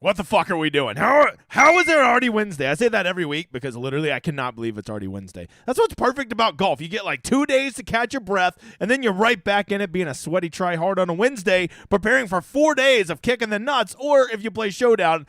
What the fuck are we doing? How is it already Wednesday? I say that every week because literally I cannot believe it's already Wednesday. That's what's perfect about golf. You get like 2 days to catch your breath, and then you're right back in it being a sweaty try-hard on a Wednesday, preparing for 4 days of kicking the nuts, or if you play Showdown,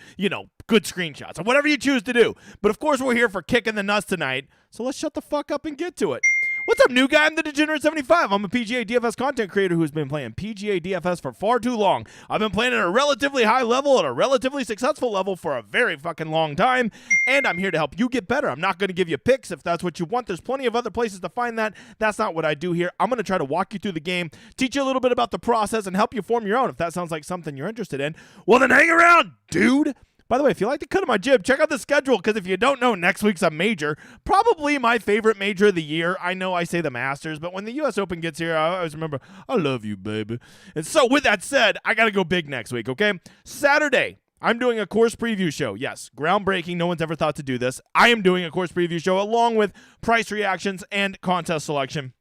good screenshots, or whatever you choose to do. But of course we're here for kicking the nuts tonight, so let's shut the fuck up and get to it. What's up, new guy? I'm the Degenerate75. I'm a PGA DFS content creator who's been playing PGA DFS for far too long. I've been playing at a relatively high level, at a relatively successful level for a very fucking long time, and I'm here to help you get better. I'm not going to give you picks if that's what you want. There's plenty of other places to find that. That's not what I do here. I'm going to try to walk you through the game, teach you a little bit about the process, and help you form your own. If that sounds like something you're interested in, well, then hang around, dude. By the way, if you like the cut of my jib, check out the schedule, because if you don't know, next week's a major. Probably my favorite major of the year. I know I say the Masters, but when the U.S. Open gets here, I always remember, I love you, baby. And so with that said, I got to go big next week, okay? Saturday, I'm doing a course preview show. Yes, groundbreaking. No one's ever thought to do this. I am doing a course preview show along with price reactions and contest selection.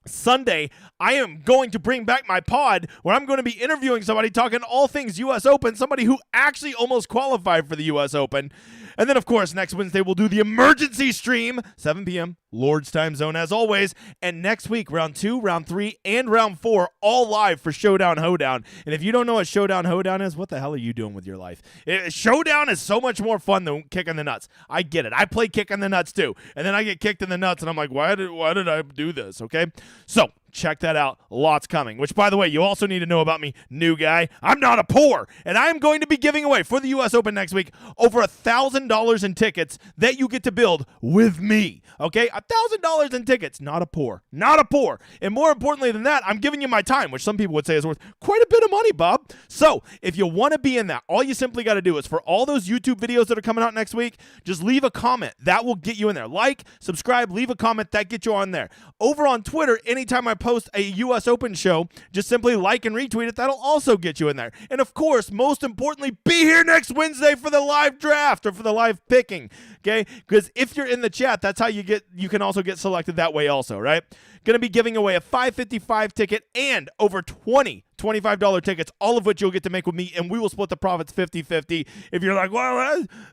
Sunday, I am going to bring back my pod where I'm going to be interviewing somebody talking all things U.S. Open, somebody who actually almost qualified for the U.S. Open. And then, of course, next Wednesday, we'll do the emergency stream, 7 p.m., Lord's time zone as always. And next week, round 2, round 3, and round 4, all live for Showdown Hoedown. And if you don't know what Showdown Hoedown is, what the hell are you doing with your life? Showdown is so much more fun than kicking the nuts. I get it. I play kicking the nuts too. And then I get kicked in the nuts, and I'm like, why did I do this, okay? So check that out. Lots coming. Which, by the way, you also need to know about me, new guy. I'm not a poor, and I am going to be giving away for the U.S. Open next week over $1,000 in tickets that you get to build with me. Okay, $1,000 in tickets. Not a poor. Not a poor. And more importantly than that, I'm giving you my time, which some people would say is worth quite a bit of money, Bob. So if you want to be in that, all you simply got to do is for all those YouTube videos that are coming out next week, just leave a comment. That will get you in there. Like, subscribe, leave a comment. That gets you on there. Over on Twitter, anytime I post a U.S. Open show, just simply like and retweet it. That'll also get you in there. And of course, most importantly, be here next Wednesday for the live draft or for the live picking. Okay? Because if you're in the chat, that's how you can also get selected that way also, right? Going to be giving away a $555 ticket and over 20 $25 tickets, all of which you'll get to make with me, and we will split the profits 50-50. If you're like, well,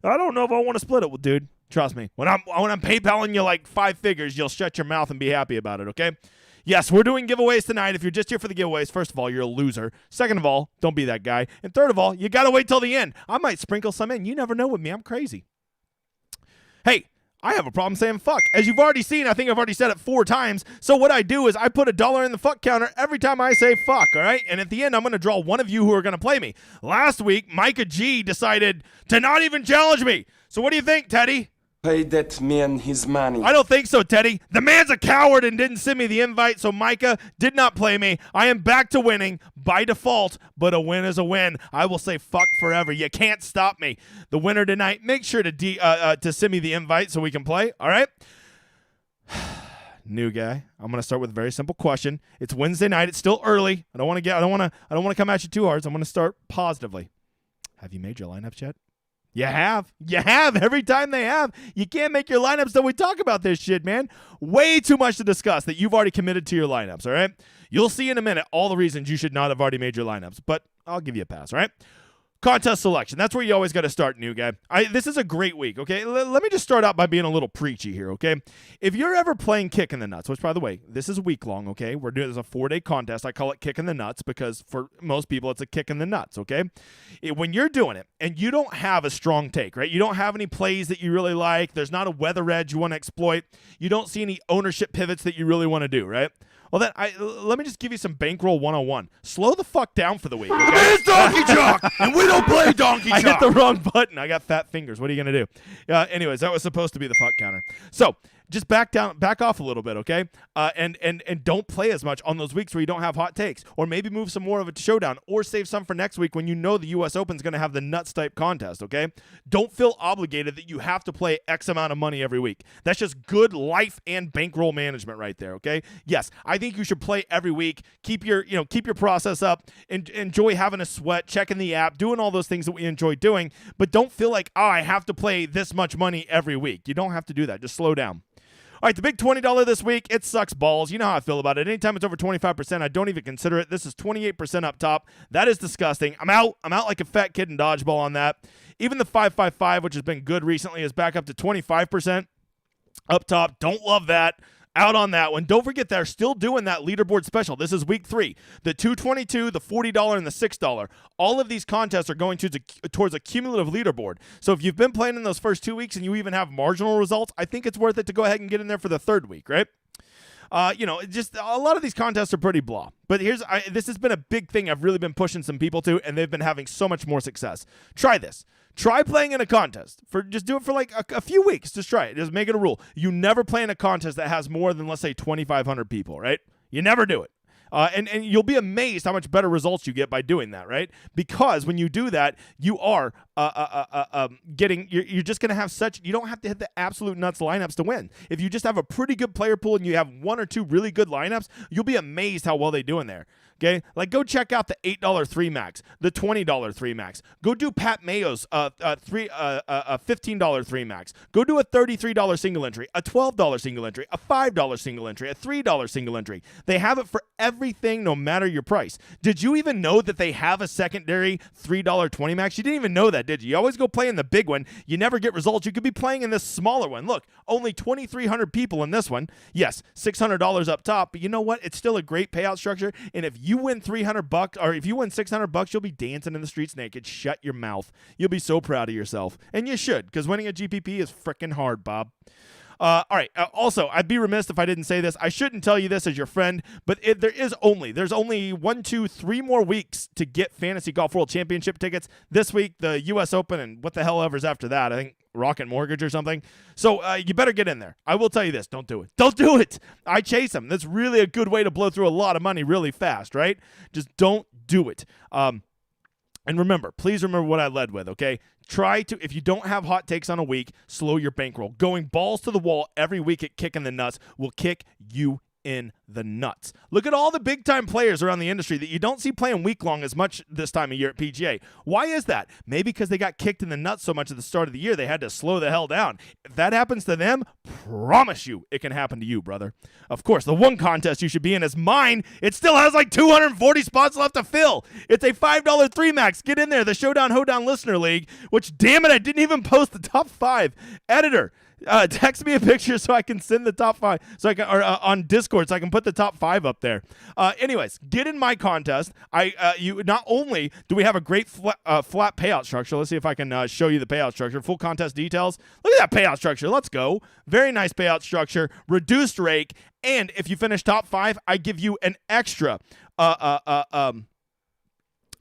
I don't know if I want to split it. Well, dude, trust me. When I'm PayPaling you like 5 figures, you'll shut your mouth and be happy about it, okay? Yes, we're doing giveaways tonight. If you're just here for the giveaways, first of all, you're a loser. Second of all, don't be that guy. And third of all, you got to wait till the end. I might sprinkle some in. You never know with me. I'm crazy. Hey, I have a problem saying fuck. As you've already seen, I think I've already said it 4 times. So what I do is I put $1 in the fuck counter every time I say fuck, all right? And at the end, I'm going to draw one of you who are going to play me. Last week, Micah G decided to not even challenge me. So what do you think, Teddy? Pay that man his money. I don't think so, Teddy. The man's a coward and didn't send me the invite, so Micah did not play me. I am back to winning by default, but a win is a win. I will say fuck forever. You can't stop me. The winner tonight, make sure to send me the invite so we can play, all right? New guy. I'm going to start with a very simple question. It's Wednesday night. It's still early. I don't want to come at you too hard, so I'm going to start positively. Have you made your lineups yet? You have. You have. Every time they have. You can't make your lineups till we talk about this shit, man. Way too much to discuss that you've already committed to your lineups, all right? You'll see in a minute all the reasons you should not have already made your lineups, but I'll give you a pass, all right? Contest selection. That's where you always got to start, new guy. This is a great week, okay? Let me just start out by being a little preachy here, okay? If you're ever playing Kick in the Nuts, which, by the way, this is a week long, okay? We're doing this a 4-day contest. I call it Kick in the Nuts because for most people, it's a kick in the nuts, okay? When you're doing it and you don't have a strong take, right? You don't have any plays that you really like. There's not a weather edge you want to exploit. You don't see any ownership pivots that you really want to do, right? Well, then, let me just give you some bankroll 101. Slow the fuck down for the week, okay? It's Donkey Chalk, and we don't play Donkey Chalk. I hit the wrong button. I got fat fingers. What are you going to do? Anyways, that was supposed to be the fuck counter. So just back off a little bit, okay? And don't play as much on those weeks where you don't have hot takes. Or maybe move some more of it to Showdown. Or save some for next week when you know the U.S. Open's going to have the nuts type contest, okay? Don't feel obligated that you have to play X amount of money every week. That's just good life and bankroll management right there, okay? Yes, I think you should play every week. Keep your process up. And enjoy having a sweat, checking the app, doing all those things that we enjoy doing. But don't feel like, I have to play this much money every week. You don't have to do that. Just slow down. All right, the big $20 this week, it sucks balls. You know how I feel about it. Anytime it's over 25%, I don't even consider it. This is 28% up top. That is disgusting. I'm out like a fat kid in dodgeball on that. Even the 555, which has been good recently, is back up to 25% up top. Don't love that. Out on that one. Don't forget they're still doing that leaderboard special. This is week 3. The $222, the $40, and the $6. All of these contests are going towards a cumulative leaderboard. So if you've been playing in those first 2 weeks and you even have marginal results, I think it's worth it to go ahead and get in there for the 3rd week, right? Just a lot of these contests are pretty blah. But this has been a big thing I've really been pushing some people to, and they've been having so much more success. Try this. Try playing in a contest. Just do it for like a few weeks. Just try it. Just make it a rule. You never play in a contest that has more than, let's say, 2,500 people, right? You never do it. And you'll be amazed how much better results you get by doing that, right? Because when you do that, you are you're just going to have you don't have to hit the absolute nuts lineups to win. If you just have a pretty good player pool and you have 1 or 2 really good lineups, you'll be amazed how well they do in there. Okay, like go check out the $8 3 max, the $20 3 max. Go do Pat Mayo's $15 3 max. Go do a $33 single entry, a $12 single entry, a $5 single entry, a $3 single entry. They have it for everything, no matter your price. Did you even know that they have a secondary $3 20 max? You didn't even know that, did you? You always go play in the big one. You never get results. You could be playing in this smaller one. Look, only 2,300 people in this one. Yes, $600 up top, but you know what? It's still a great payout structure. And if you win $300, or if you win $600, you'll be dancing in the streets naked. Shut your mouth. You'll be so proud of yourself, and you should, because winning a GPP is freaking hard, Bob. All right. Also, I'd be remiss if I didn't say this. I shouldn't tell you this as your friend, but there's only 1, 2, 3 more weeks to get Fantasy Golf World Championship tickets. This week, the U.S. Open, and what the hell ever's after that. I think Rocket Mortgage or something. So you better get in there. I will tell you this. Don't do it. Don't do it. I chase them. That's really a good way to blow through a lot of money really fast, right? Just don't do it. And remember, please remember what I led with, okay? Try to, if you don't have hot takes on a week, slow your bankroll. Going balls to the wall every week at Kicking the Nuts will kick you in the nuts. Look at all the big-time players around the industry that you don't see playing week-long as much this time of year at PGA. Why is that? Maybe because they got kicked in the nuts so much at the start of the year, they had to slow the hell down. If that happens to them, promise you it can happen to you, brother. Of course, the one contest you should be in is mine. It still has like 240 spots left to fill. It's a $5 3 max. Get in there, the Showdown Hoedown Listener League, which, damn it, I didn't even post the top 5. Editor, text me a picture so I can send the top 5, on Discord so I can put the top 5 up there. Anyways, get in my contest. You not only do we have a great flat payout structure. Let's see if I can show you the payout structure. Full contest details. Look at that payout structure. Let's go. Very nice payout structure. Reduced rake, and if you finish top 5, I give you an extra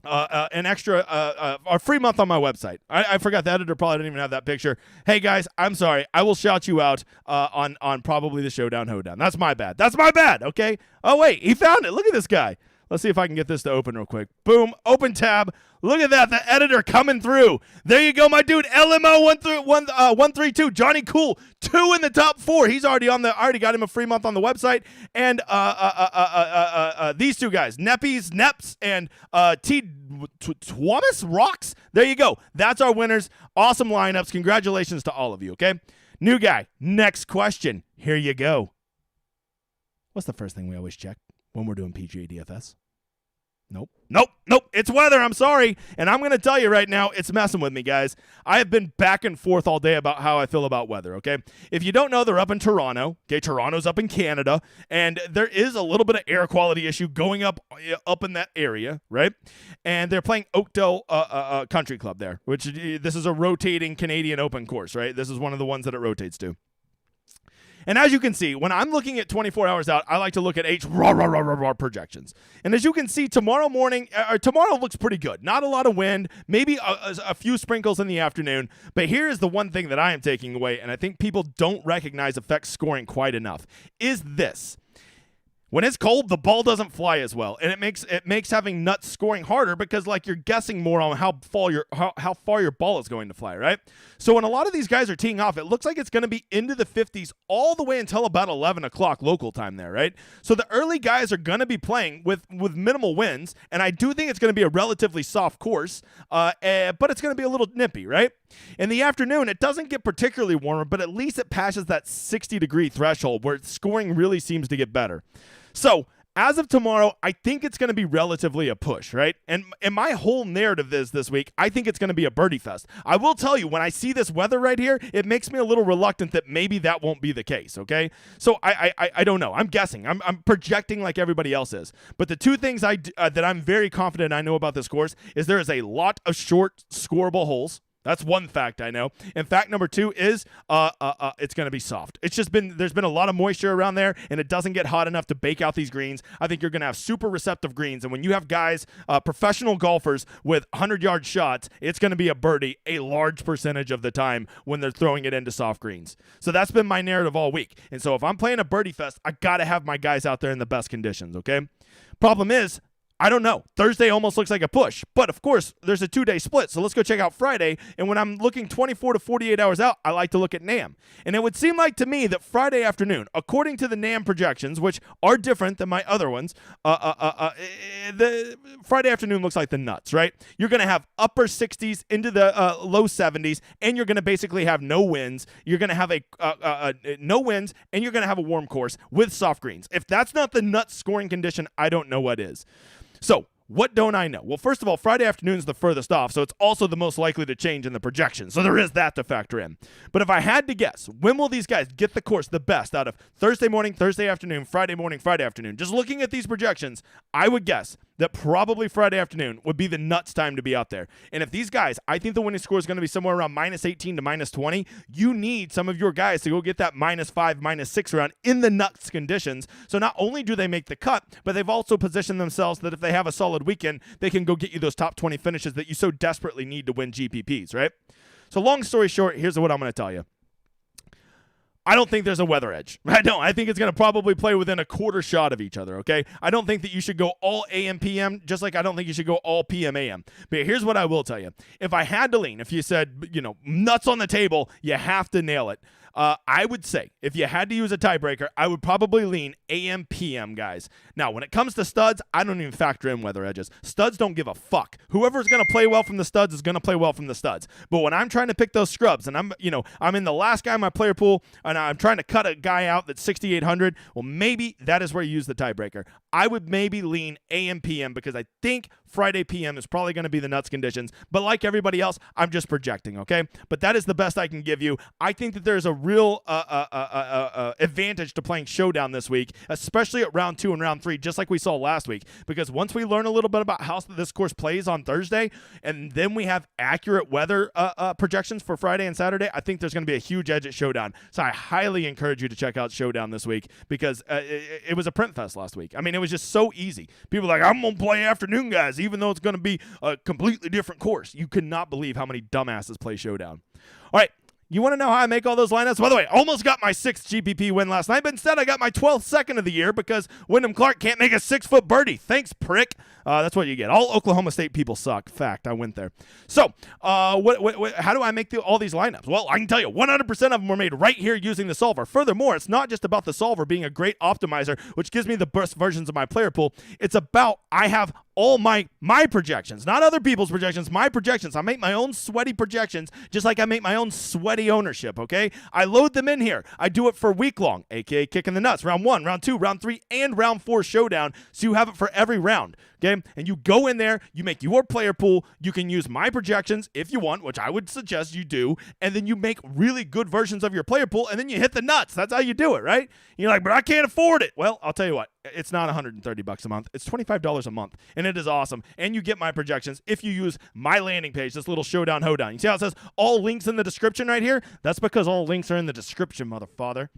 a free month on my website. I forgot the editor probably didn't even have that picture. Hey guys, I'm sorry. I will shout you out on probably the Showdown Hoedown. That's my bad. Okay. Oh wait, he found it. Look at this guy. Let's see if I can get this to open real quick. Boom, open tab. Look at that, the editor coming through. There you go, my dude. LMO 132, Johnny Cool, 2 in the top 4. He's already on I already got him a free month on the website. And these 2 guys, Neps, and Twamis Rocks. There you go. That's our winners. Awesome lineups. Congratulations to all of you. Okay, new guy. Next question. Here you go. What's the first thing we always check when we're doing PGA DFS? Nope. It's weather. I'm sorry. And I'm going to tell you right now, it's messing with me, guys. I have been back and forth all day about how I feel about weather, okay? If you don't know, they're up in Toronto. Okay, Toronto's up in Canada. And there is a little bit of air quality issue going up in that area, right? And they're playing Oakdale Country Club there, which this is a rotating Canadian Open course, right? This is one of the ones that it rotates to. And as you can see, when I'm looking at 24 hours out, I like to look at projections. And as you can see, tomorrow looks pretty good. Not a lot of wind, maybe a few sprinkles in the afternoon. But here is the one thing that I am taking away, and I think people don't recognize affects scoring quite enough, is this. When it's cold, the ball doesn't fly as well, and it makes having nuts scoring harder because like you're guessing more on how far your ball is going to fly, right? So when a lot of these guys are teeing off, it looks like it's going to be into the 50s all the way until about 11 o'clock local time there, right? So the early guys are going to be playing with minimal winds, and I do think it's going to be a relatively soft course, but it's going to be a little nippy, right? In the afternoon, it doesn't get particularly warmer, but at least it passes that 60-degree threshold where scoring really seems to get better. So, as of tomorrow, I think it's going to be relatively a push, right? And my whole narrative this week, I think it's going to be a birdie fest. I will tell you, when I see this weather right here, it makes me a little reluctant that maybe that won't be the case, okay? So I don't know. I'm guessing. I'm projecting like everybody else is. But the two things that I'm very confident I know about this course is there is a lot of short scoreable holes. That's one fact I know. And fact number two is it's going to be soft. It's just there's been a lot of moisture around there, and it doesn't get hot enough to bake out these greens. I think you're going to have super receptive greens, and when you have guys, professional golfers with 100-yard shots, it's going to be a birdie a large percentage of the time when they're throwing it into soft greens. So that's been my narrative all week. And so if I'm playing a birdie fest, I got to have my guys out there in the best conditions, okay? Problem is, I don't know. Thursday almost looks like a push. But, of course, there's a 2-day split. So let's go check out Friday. And when I'm looking 24 to 48 hours out, I like to look at NAM. And it would seem like to me that Friday afternoon, according to the NAM projections, which are different than my other ones, the Friday afternoon looks like the nuts, right? You're going to have upper 60s into the low 70s, and you're going to basically have no winds. You're going to have no winds, and you're going to have a warm course with soft greens. If that's not the nuts scoring condition, I don't know what is. So, what don't I know? Well, first of all, Friday afternoon is the furthest off, so it's also the most likely to change in the projection. So there is that to factor in. But if I had to guess, when will these guys get the course the best out of Thursday morning, Thursday afternoon, Friday morning, Friday afternoon? Just looking at these projections, I would guess that probably Friday afternoon would be the nuts time to be out there. And if these guys, I think the winning score is going to be somewhere around -18 to -20, you need some of your guys to go get that -5, -6 round in the nuts conditions. So not only do they make the cut, but they've also positioned themselves that if they have a solid weekend, they can go get you those top 20 finishes that you so desperately need to win GPPs, right? So long story short, here's what I'm going to tell you. I don't think there's a weather edge. I don't. I think it's going to probably play within a quarter shot of each other, okay? I don't think that you should go all AM, PM, just like I don't think you should go all PM, AM. But here's what I will tell you. If I had to lean, if you said, nuts on the table, you have to nail it. I would say if you had to use a tiebreaker, I would probably lean AM, PM, guys. Now, when it comes to studs, I don't even factor in weather edges. Studs don't give a fuck. Whoever's going to play well from the studs is going to play well from the studs. But when I'm trying to pick those scrubs, and I'm in the last guy in my player pool, and I'm trying to cut a guy out that's 6,800, well, maybe that is where you use the tiebreaker. I would maybe lean AM, PM because I think Friday PM is probably going to be the nuts conditions. But like everybody else, I'm just projecting, okay? But that is the best I can give you. I think that there's a real advantage to playing Showdown this week, especially at round 2 and round 3, just like we saw last week. Because once we learn a little bit about how this course plays on Thursday, and then we have accurate weather projections for Friday and Saturday, I think there's going to be a huge edge at Showdown. So I highly encourage you to check out Showdown this week because it was a print fest last week. I mean, it was just so easy. People are like, I'm going to play afternoon, guys, even though it's going to be a completely different course. You could not believe how many dumbasses play Showdown. All right. You want to know how I make all those lineups? By the way, almost got my 6th GPP win last night, but instead I got my 12th second of the year because Wyndham Clark can't make a 6-foot birdie. Thanks, prick. That's what you get. All Oklahoma State people suck. Fact, I went there. So, how do I make all these lineups? Well, I can tell you, 100% of them were made right here using the solver. Furthermore, it's not just about the solver being a great optimizer, which gives me the best versions of my player pool. It's about I have all my projections, not other people's projections, my projections. I make my own sweaty projections just like I make my own sweaty ownership, okay? I load them in here. I do it for week long, aka kicking the nuts. Round 1, round 2, round 3, and round 4 Showdown, so you have it for every round, okay? And you go in there, you make your player pool, you can use my projections if you want, which I would suggest you do, and then you make really good versions of your player pool, and then you hit the nuts. That's how you do it, right? You're like, but I can't afford it. Well, I'll tell you what. It's not $130 a month. It's $25 a month, and it is awesome. And you get my projections if you use my landing page, this little Showdown Hoedown. You see how it says all links in the description right here? That's because all links are in the description, motherfather.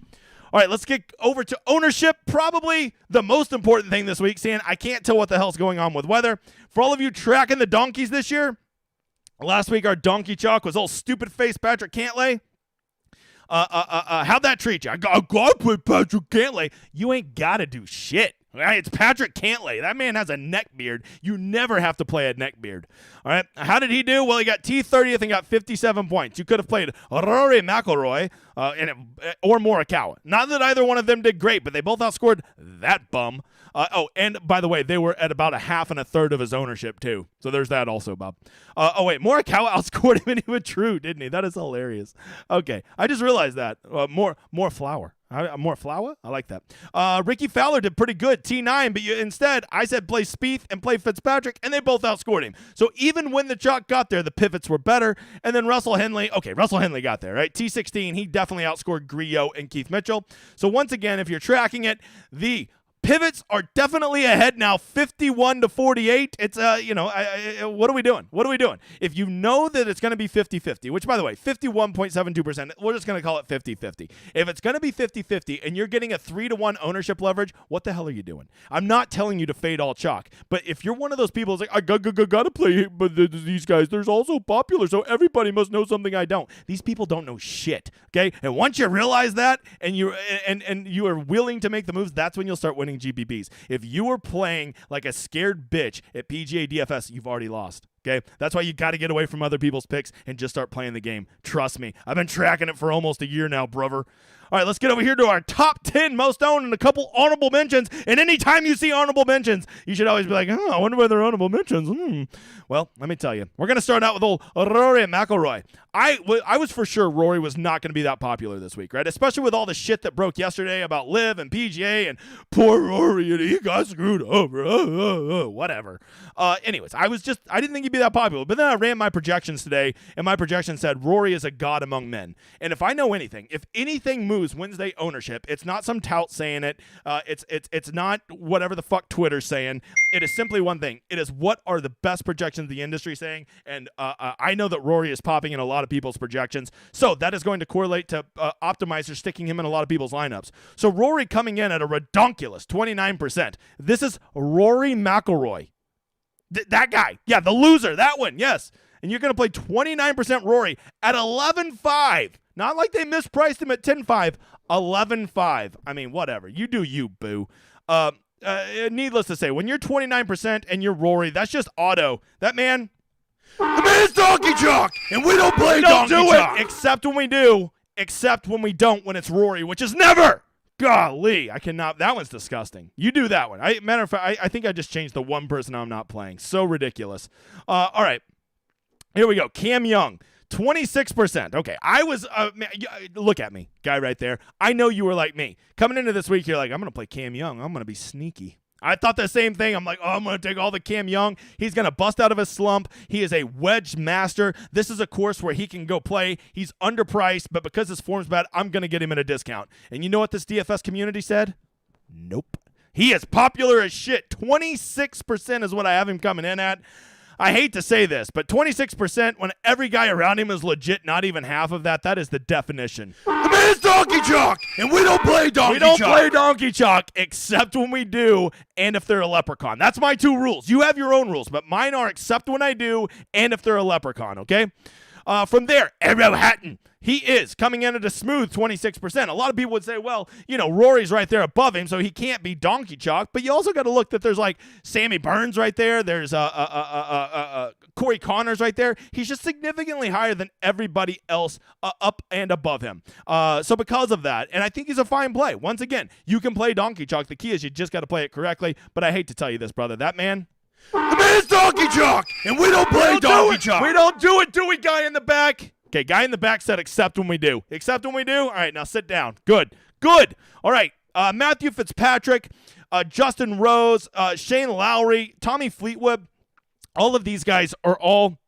All right, let's get over to ownership. Probably the most important thing this week, seeing I can't tell what the hell's going on with weather. For all of you tracking the donkeys this year, last week our donkey chalk was old stupid face Patrick Cantlay. How'd that treat you? I got with Patrick Cantlay. You ain't got to do shit, It's Patrick Cantlay. That man has a neck beard. You never have to play a neck beard. All right. How did he do? Well, he got T30th and got 57 points. You could have played Rory McIlroy or Morikawa. Not that either one of them did great, but they both outscored that bum. And by the way, they were at about a half and a third of his ownership too. So there's that also, Bob. Morikawa outscored him and he was true, didn't he? That is hilarious. Okay, I just realized that. More flour. More flour? I like that. Ricky Fowler did pretty good, T9, but instead I said play Spieth and play Fitzpatrick, and they both outscored him. So even when the chalk got there, the pivots were better. And then Russell Henley got there, right? T16, he definitely outscored Grillo and Keith Mitchell. So once again, if you're tracking it, the pivots are definitely ahead now, 51-48. It's, what are we doing? What are we doing? If you know that it's going to be 50-50, which, by the way, 51.72%, we're just going to call it 50-50. If it's going to be 50-50 and you're getting a 3-to-1 ownership leverage, what the hell are you doing? I'm not telling you to fade all chalk, but if you're one of those people who's like, I gotta play but these guys, there's also popular, so everybody must know something I don't. These people don't know shit, okay? And once you realize that and you are willing to make the moves, that's when you'll start winning GPPs. If you were playing like a scared bitch at PGA DFS, you've already lost. Okay, that's why you got to get away from other people's picks and just start playing the game. Trust me, I've been tracking it for almost a year now, brother. All right, let's get over here to our top 10 most owned and a couple honorable mentions. And anytime you see honorable mentions, you should always be like, I wonder where they're honorable mentions. Well, let me tell you. We're going to start out with old Rory McIlroy. I was for sure Rory was not going to be that popular this week, right? Especially with all the shit that broke yesterday about Liv and PGA and poor Rory and he got screwed over. Whatever. Anyways, I didn't think he'd be that popular. But then I ran my projections today, and my projection said Rory is a god among men. And if I know anything, if anything moves Wednesday ownership, it's not some tout saying it. It's not whatever the fuck Twitter's saying. It is simply one thing. It is what are the best projections of the industry saying. And I know that Rory is popping in a lot of people's projections. So that is going to correlate to optimizers sticking him in a lot of people's lineups. So Rory coming in at a redonkulous 29%. This is Rory McIlroy. That guy. Yeah, the loser. That one. Yes. And you're going to play 29% Rory at 11.5. Not like they mispriced him at 10.5. 11.5. I mean, whatever. You do you, boo. Needless to say, when you're 29% and you're Rory, that's just auto. That man. The man's donkey chalk, and we don't play donkey chalk. Except when we do. Except when we don't when it's Rory, which is never. Golly, I cannot. That one's disgusting. You do that one. Matter of fact, I think I just changed the one person I'm not playing. So ridiculous. All right. Here we go. Cam Young, 26%. Okay, I was, look at me, guy right there. I know you were like me. Coming into this week, you're like, I'm going to play Cam Young. I'm going to be sneaky. I thought the same thing. I'm like, I'm going to take all the Cam Young. He's going to bust out of his slump. He is a wedge master. This is a course where he can go play. He's underpriced, but because his form's bad, I'm going to get him at a discount. And you know what this DFS community said? Nope. He is popular as shit. 26% is what I have him coming in at. I hate to say this, but 26% when every guy around him is legit, not even half of that, that is the definition. The man's donkey chalk, and we don't play donkey chalk. We don't play donkey chalk, except when we do, and if they're a leprechaun. That's my two rules. You have your own rules, but mine are except when I do, and if they're a leprechaun, okay? From there, Arrow Hatton. He is coming in at a smooth 26%. A lot of people would say, well, Rory's right there above him, so he can't be donkey chalk. But you also got to look that there's like Sammy Burns right there. There's Corey Connors right there. He's just significantly higher than everybody else up and above him. So because of that, and I think he's a fine play. Once again, you can play donkey chalk. The key is you just got to play it correctly. But I hate to tell you this, brother. That man. The man's donkey chalk, and we don't play donkey chalk. We don't do it, do we, guy in the back? Okay, guy in the back said except when we do. Except when we do? All right, now sit down. Good. All right, Matthew Fitzpatrick, Justin Rose, Shane Lowry, Tommy Fleetwood. All of these guys are all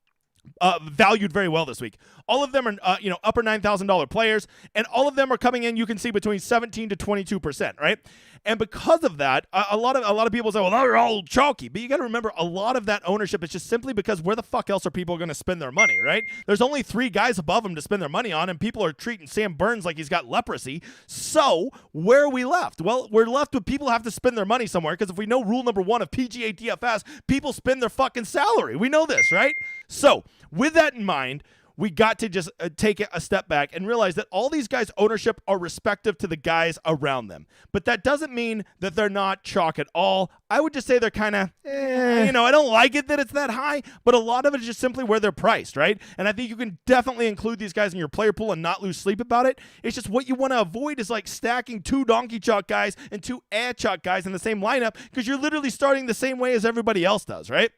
valued very well this week. All of them are, upper $9,000 players, and all of them are coming in, you can see, between 17 to 22%, right? And because of that, a lot of people say, well, they're all chalky. But you got to remember, a lot of that ownership is just simply because where the fuck else are people going to spend their money, right? There's only 3 guys above them to spend their money on, and people are treating Sam Burns like he's got leprosy. So where are we left? Well, we're left with people have to spend their money somewhere, because if we know rule number 1 of PGA DFS, people spend their fucking salary. We know this, right? So with that in mind, we got to just take it a step back and realize that all these guys' ownership are respective to the guys around them. But that doesn't mean that they're not chalk at all. I would just say they're kind of, I don't like it that it's that high, but a lot of it is just simply where they're priced, right? And I think you can definitely include these guys in your player pool and not lose sleep about it. It's just what you want to avoid is like stacking 2 donkey chalk guys and 2 ad chalk guys in the same lineup, because you're literally starting the same way as everybody else does, right?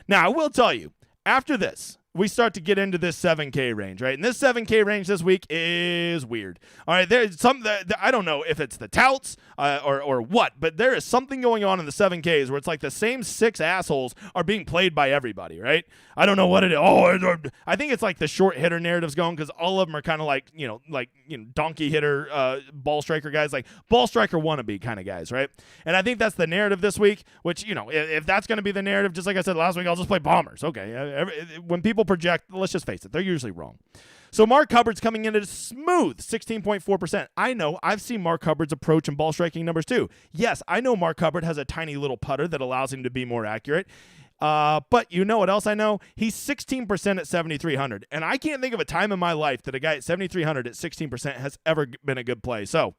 Now, I will tell you, after this, we start to get into this 7K range, right? And this 7K range this week is weird. All right, there's some, I don't know if it's the touts or what, but there is something going on in the 7Ks where it's like the same 6 assholes are being played by everybody, right? I don't know what it is. I think it's like the short hitter narrative's going, because all of them are kind of like, donkey hitter, ball striker guys, like ball striker wannabe kind of guys, right? And I think that's the narrative this week, which, if that's going to be the narrative, just like I said last week, I'll just play bombers. Okay, when people project, let's just face it, they're usually wrong. So Mark Hubbard's coming in at a smooth 16.4%. I know, I've seen Mark Hubbard's approach and ball striking numbers too. Yes, I know Mark Hubbard has a tiny little putter that allows him to be more accurate. But you know what else I know? He's 16% at 7,300. And I can't think of a time in my life that a guy at 7,300 at 16% has ever been a good play. So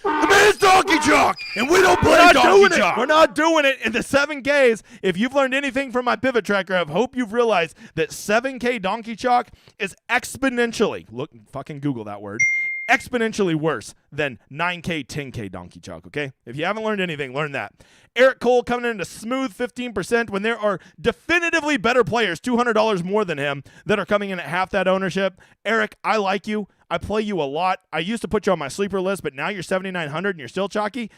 The man's donkey chalk, and we don't play donkey chalk. We're not doing it in the 7Ks. If you've learned anything from my pivot tracker, I hope you've realized that 7K donkey chalk is exponentially, look, fucking Google that word, exponentially worse than 9K, 10K donkey chalk, okay? If you haven't learned anything, learn that. Eric Cole coming in at a smooth 15% when there are definitively better players, $200 more than him, that are coming in at half that ownership. Eric, I like you. I play you a lot. I used to put you on my sleeper list, but now you're 7,900 and you're still chalky.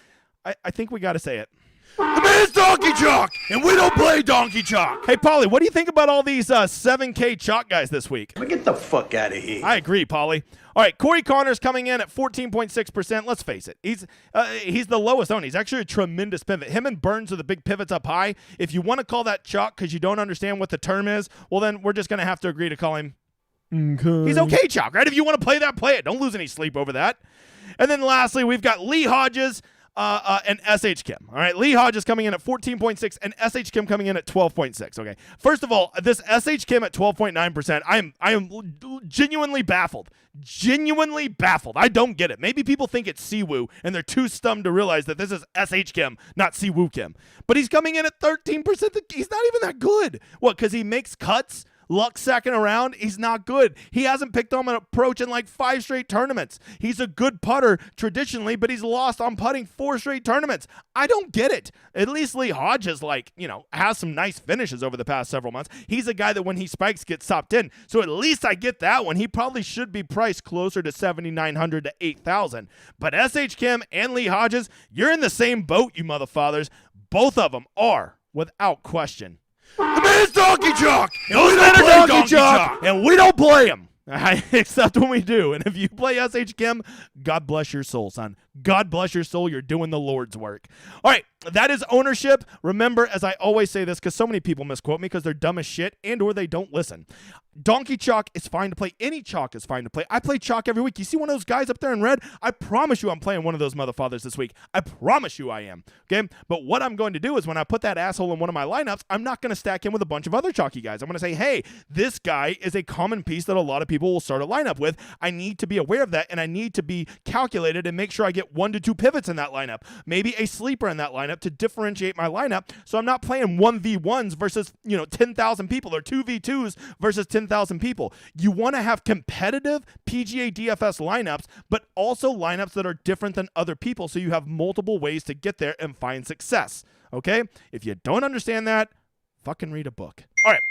I think we got to say it. The man's donkey chalk, and we don't play donkey chalk. Hey, Polly, what do you think about all these 7K chalk guys this week? Get the fuck out of here. I agree, Polly. All right, Corey Connors coming in at 14.6%. Let's face it, he's the lowest owned. He's actually a tremendous pivot. Him and Burns are the big pivots up high. If you want to call that chalk because you don't understand what the term is, well, then we're just going to have to agree to call him. Okay. He's okay chalk, right? If you want to play that, play it. Don't lose any sleep over that. And then lastly, we've got Lee Hodges and S.H. Kim. All right, Lee Hodges coming in at 14.6 and S.H. Kim coming in at 12.6. Okay, first of all, this S.H. Kim at 12.9%, I am genuinely baffled. Genuinely baffled. I don't get it. Maybe people think it's Siwoo, and they're too stunned to realize that this is S.H. Kim, not Siwoo Kim. But he's coming in at 13%. He's not even that good. What, because he makes cuts? Luck second around, he's not good. He hasn't picked on an approach in like 5 straight tournaments. He's a good putter traditionally, but he's lost on putting 4 straight tournaments. I don't get it. At least Lee Hodges, has some nice finishes over the past several months. He's a guy that when he spikes gets topped in. So at least I get that one. He probably should be priced closer to 7,900 to 8,000. But S.H. Kim and Lee Hodges, you're in the same boat, you motherfathers. Both of them are, without question. The man's donkey chalk, and Those we men don't are play donkey chalk, and we don't play him. Except when we do. And if you play S.H. Kim, God bless your soul, son. God bless your soul. You're doing the Lord's work. All right, that is ownership. Remember, as I always say this, because so many people misquote me because they're dumb as shit and or they don't listen. Donkey chalk is fine to play. Any chalk is fine to play. I play chalk every week. You see one of those guys up there in red? I promise you I'm playing one of those motherfathers this week. I promise you I am. Okay? But what I'm going to do is when I put that asshole in one of my lineups, I'm not going to stack him with a bunch of other chalky guys. I'm going to say, hey, this guy is a common piece that a lot of people will start a lineup with. I need to be aware of that, and I need to be calculated and make sure I get 1 to 2 pivots in that lineup. Maybe a sleeper in that lineup to differentiate my lineup so I'm not playing 1v1s versus 10,000 people or 2v2s versus 10,000 people. You want to have competitive PGA DFS lineups, but also lineups that are different than other people so you have multiple ways to get there and find success. Okay? If you don't understand that, fucking read a book. All right.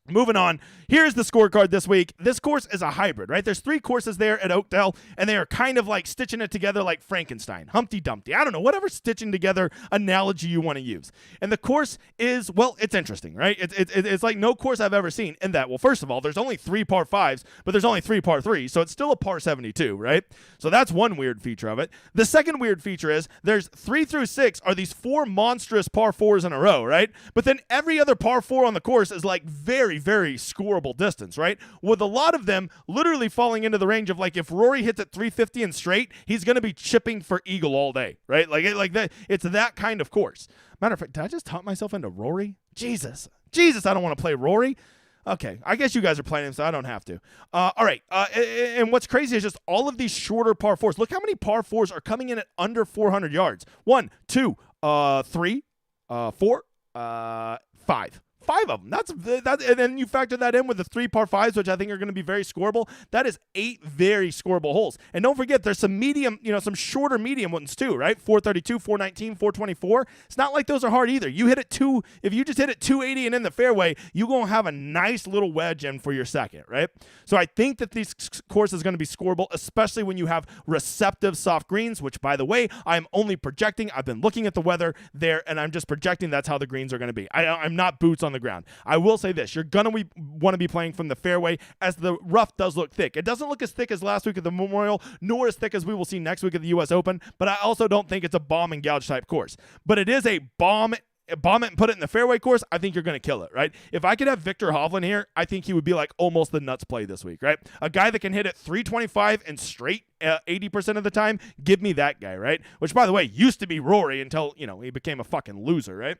Moving on, here's the scorecard this week. This course is a hybrid, right? There's 3 courses there at Oakdale, and they are kind of like stitching it together like Frankenstein, Humpty Dumpty. I don't know, whatever stitching together analogy you want to use. And the course is, well, it's interesting, right? It's like no course I've ever seen in that, well, first of all, there's only 3 par 5s, but there's only 3 par 3s, so it's still a par 72, right? So that's one weird feature of it. The second weird feature is there's 3 through 6 are these 4 monstrous par 4s in a row, right? But then every other par 4 on the course is like very scoreable distance, right? With a lot of them literally falling into the range of like if Rory hits at 350 and straight, he's going to be chipping for eagle all day, right? Like that. It's that kind of course. Matter of fact, did I just talk myself into Rory? Jesus, I don't want to play Rory. Okay, I guess you guys are playing them, so I don't have to. All right, and what's crazy is just all of these shorter par fours. Look how many par fours are coming in at under 400 yards. 1, 2, 3, 4, 5. 5 of them. That's and then you factor that in with the 3 par 5s, which I think are going to be very scoreable. That is 8 very scoreable holes. And don't forget, there's some medium, some shorter medium ones too, right? 432, 419, 424. It's not like those are hard either. You hit it if you just hit it 280 and in the fairway, you're going to have a nice little wedge in for your second, right? So I think that this course is going to be scoreable, especially when you have receptive soft greens, which, by the way, I'm only projecting. I've been looking at the weather there, and I'm just projecting that's how the greens are going to be. I'm not boots on the ground. I will say this: you're gonna want to be playing from the fairway, as the rough does look thick. It doesn't look as thick as last week at the Memorial, nor as thick as we will see next week at the U.S. Open, but I also don't think it's a bomb and gouge type course. But it is a bomb it and put it in the fairway course. I think you're going to kill it, right? If I could have Victor Hovland here, I think he would be like almost the nuts play this week, right? A guy that can hit it 325 and straight 80% of the time, give me that guy, right? Which, by the way, used to be Rory until, he became a fucking loser, right?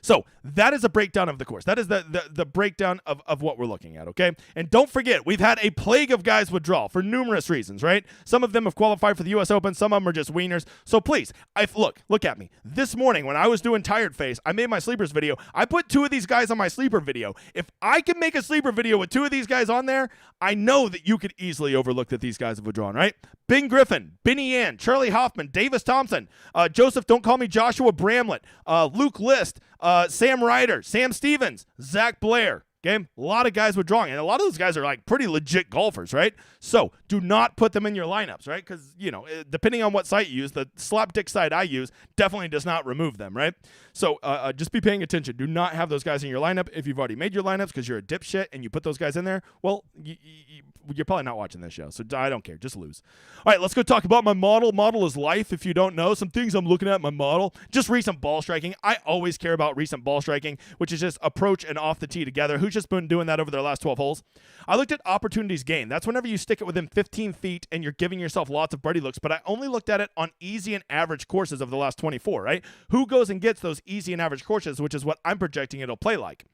So that is a breakdown of the course. That is the breakdown of what we're looking at, okay? And don't forget, we've had a plague of guys withdraw for numerous reasons, right? Some of them have qualified for the U.S. Open. Some of them are just wieners. So please, look at me. This morning when I was doing Tired Face, I made my sleepers video. I put 2 of these guys on my sleeper video. If I can make a sleeper video with 2 of these guys on there, I know that you could easily overlook that these guys have withdrawn, right? Ben Griffin, Benny Ann, Charlie Hoffman, Davis Thompson, Joseph, don't call me Joshua Bramlett, Luke List, Sam Ryder, Sam Stevens, Zach Blair. Okay, a lot of guys withdrawing, and a lot of those guys are like pretty legit golfers, right? So do not put them in your lineups, right? Because, depending on what site you use, the slapdick site I use definitely does not remove them, right? So just be paying attention. Do not have those guys in your lineup. If you've already made your lineups because you're a dipshit and you put those guys in there, well, you're probably not watching this show, so I don't care. Just lose. All right, let's go talk about my model. Model is life, if you don't know. Some things I'm looking at in my model. Just recent ball striking. I always care about recent ball striking, which is just approach and off the tee together. Who's just been doing that over their last 12 holes? I looked at opportunities gained. That's whenever you stick it within 15 feet and you're giving yourself lots of birdie looks, but I only looked at it on easy and average courses of the last 24, right? Who goes and gets those easy and average courses, which is what I'm projecting it'll play like.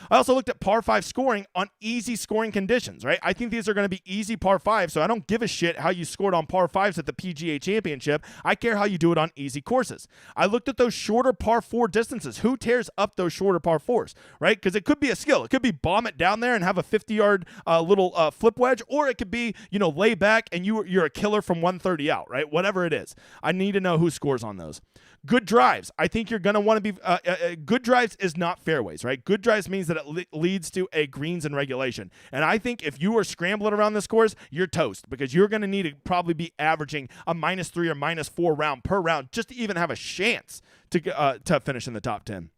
I also looked at par 5 scoring on easy scoring conditions, right? I think these are going to be easy par 5, so I don't give a shit how you scored on par 5s at the PGA Championship. I care how you do it on easy courses. I looked at those shorter par 4 distances. Who tears up those shorter par 4s, right? Because it could be a skill. It could be bomb it down there and have a 50-yard little flip wedge, or it could be, lay back and you're a killer from 130 out, right? Whatever it is. I need to know who scores on those. Good drives. I think you're going to want to be good drives is not fairways, right? Good drives means that it leads to a greens and regulation. And I think if you are scrambling around this course, you're toast, because you're going to need to probably be averaging a -3 or -4 round per round just to even have a chance to finish in the top 10.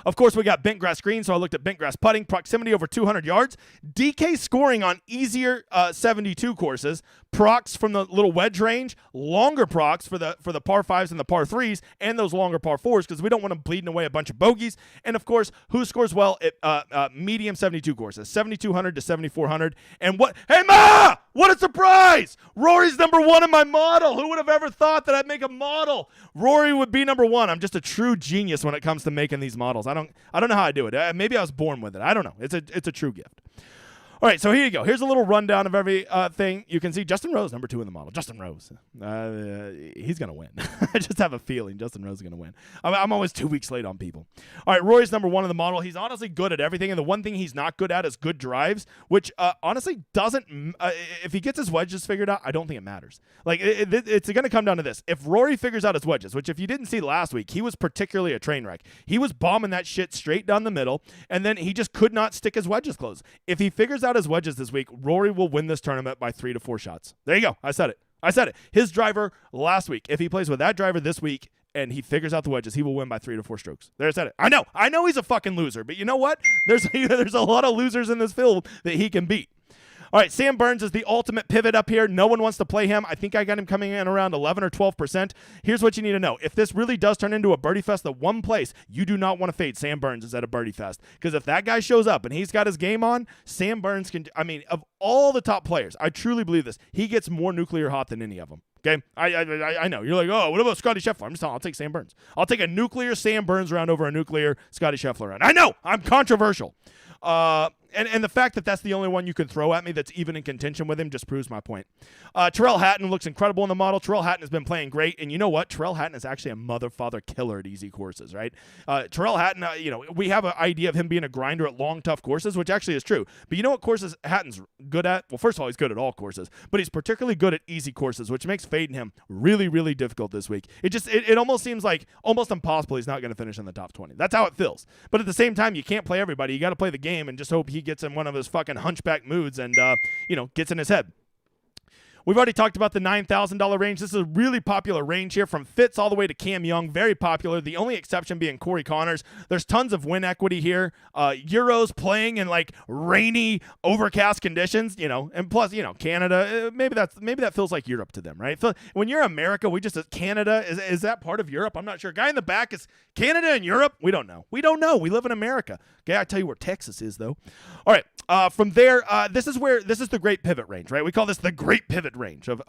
Of course, we got bent grass greens, so I looked at bent grass putting, proximity over 200 yards, DK scoring on easier 72 courses, procs from the little wedge range, longer procs for the par 5s and the par 3s, and those longer par 4s, because we don't want them bleeding away a bunch of bogeys. And of course, who scores well at medium 72 courses, 7,200 to 7,400. And hey, Ma! What a surprise! Rory's number 1 in my model. Who would have ever thought that I'd make a model? Rory would be number 1. I'm just a true genius when it comes to making these models. I don't know how I do it. Maybe I was born with it. I don't know. It's a true gift. All right, so here you go. Here's a little rundown of every thing. You can see Justin Rose, number 2 in the model. Justin Rose. He's going to win. I just have a feeling Justin Rose is going to win. I'm always 2 weeks late on people. All right, Rory's number 1 in the model. He's honestly good at everything, and the one thing he's not good at is good drives, which honestly doesn't if he gets his wedges figured out, I don't think it matters. Like, it's going to come down to this. If Rory figures out his wedges, which if you didn't see last week, he was particularly a train wreck. He was bombing that shit straight down the middle, and then he just could not stick his wedges close. If he figures out his wedges this week, Rory will win this tournament by 3 to 4 shots. There you go. I said it. His driver last week, if he plays with that driver this week and he figures out the wedges, he will win by 3 to 4 strokes. There, I said it. I know he's a fucking loser, but you know what? There's a lot of losers in this field that he can beat. All right, Sam Burns is the ultimate pivot up here. No one wants to play him. I think I got him coming in around 11 or 12%. Here's what you need to know. If this really does turn into a birdie fest, the one place you do not want to fade Sam Burns is at a birdie fest. Because if that guy shows up and he's got his game on, Sam Burns can, of all the top players, I truly believe this, he gets more nuclear hot than any of them. Okay, I know. You're like, oh, what about Scotty Scheffler? I'm just telling you, I'll take Sam Burns. I'll take a nuclear Sam Burns round over a nuclear Scotty Scheffler round. I know, I'm controversial. And the fact that that's the only one you can throw at me that's even in contention with him just proves my point. Terrell Hatton looks incredible in the model. Terrell Hatton has been playing great, and you know what? Terrell Hatton is actually a mother-father killer at easy courses, right? Terrell Hatton, we have an idea of him being a grinder at long, tough courses, which actually is true. But you know what courses Hatton's good at? Well, first of all, he's good at all courses, but he's particularly good at easy courses, which makes fading him really, really difficult this week. It almost seems like almost impossible he's not going to finish in the top 20. That's how it feels. But at the same time, you can't play everybody. You got to play the game and just hope he gets in one of his fucking hunchback moods and gets in his head. We've already talked about the $9,000 range. This is a really popular range here from Fitz all the way to Cam Young. Very popular. The only exception being Corey Connors. There's tons of win equity here. Euros playing in like rainy, overcast conditions, and plus, Canada, maybe that feels like Europe to them, right? So when you're America, Canada, is that part of Europe? I'm not sure. Guy in the back is Canada and Europe? We don't know. We live in America. Okay, I tell you where Texas is though. All right. From there, this is the great pivot range, right? We call this the great pivot range of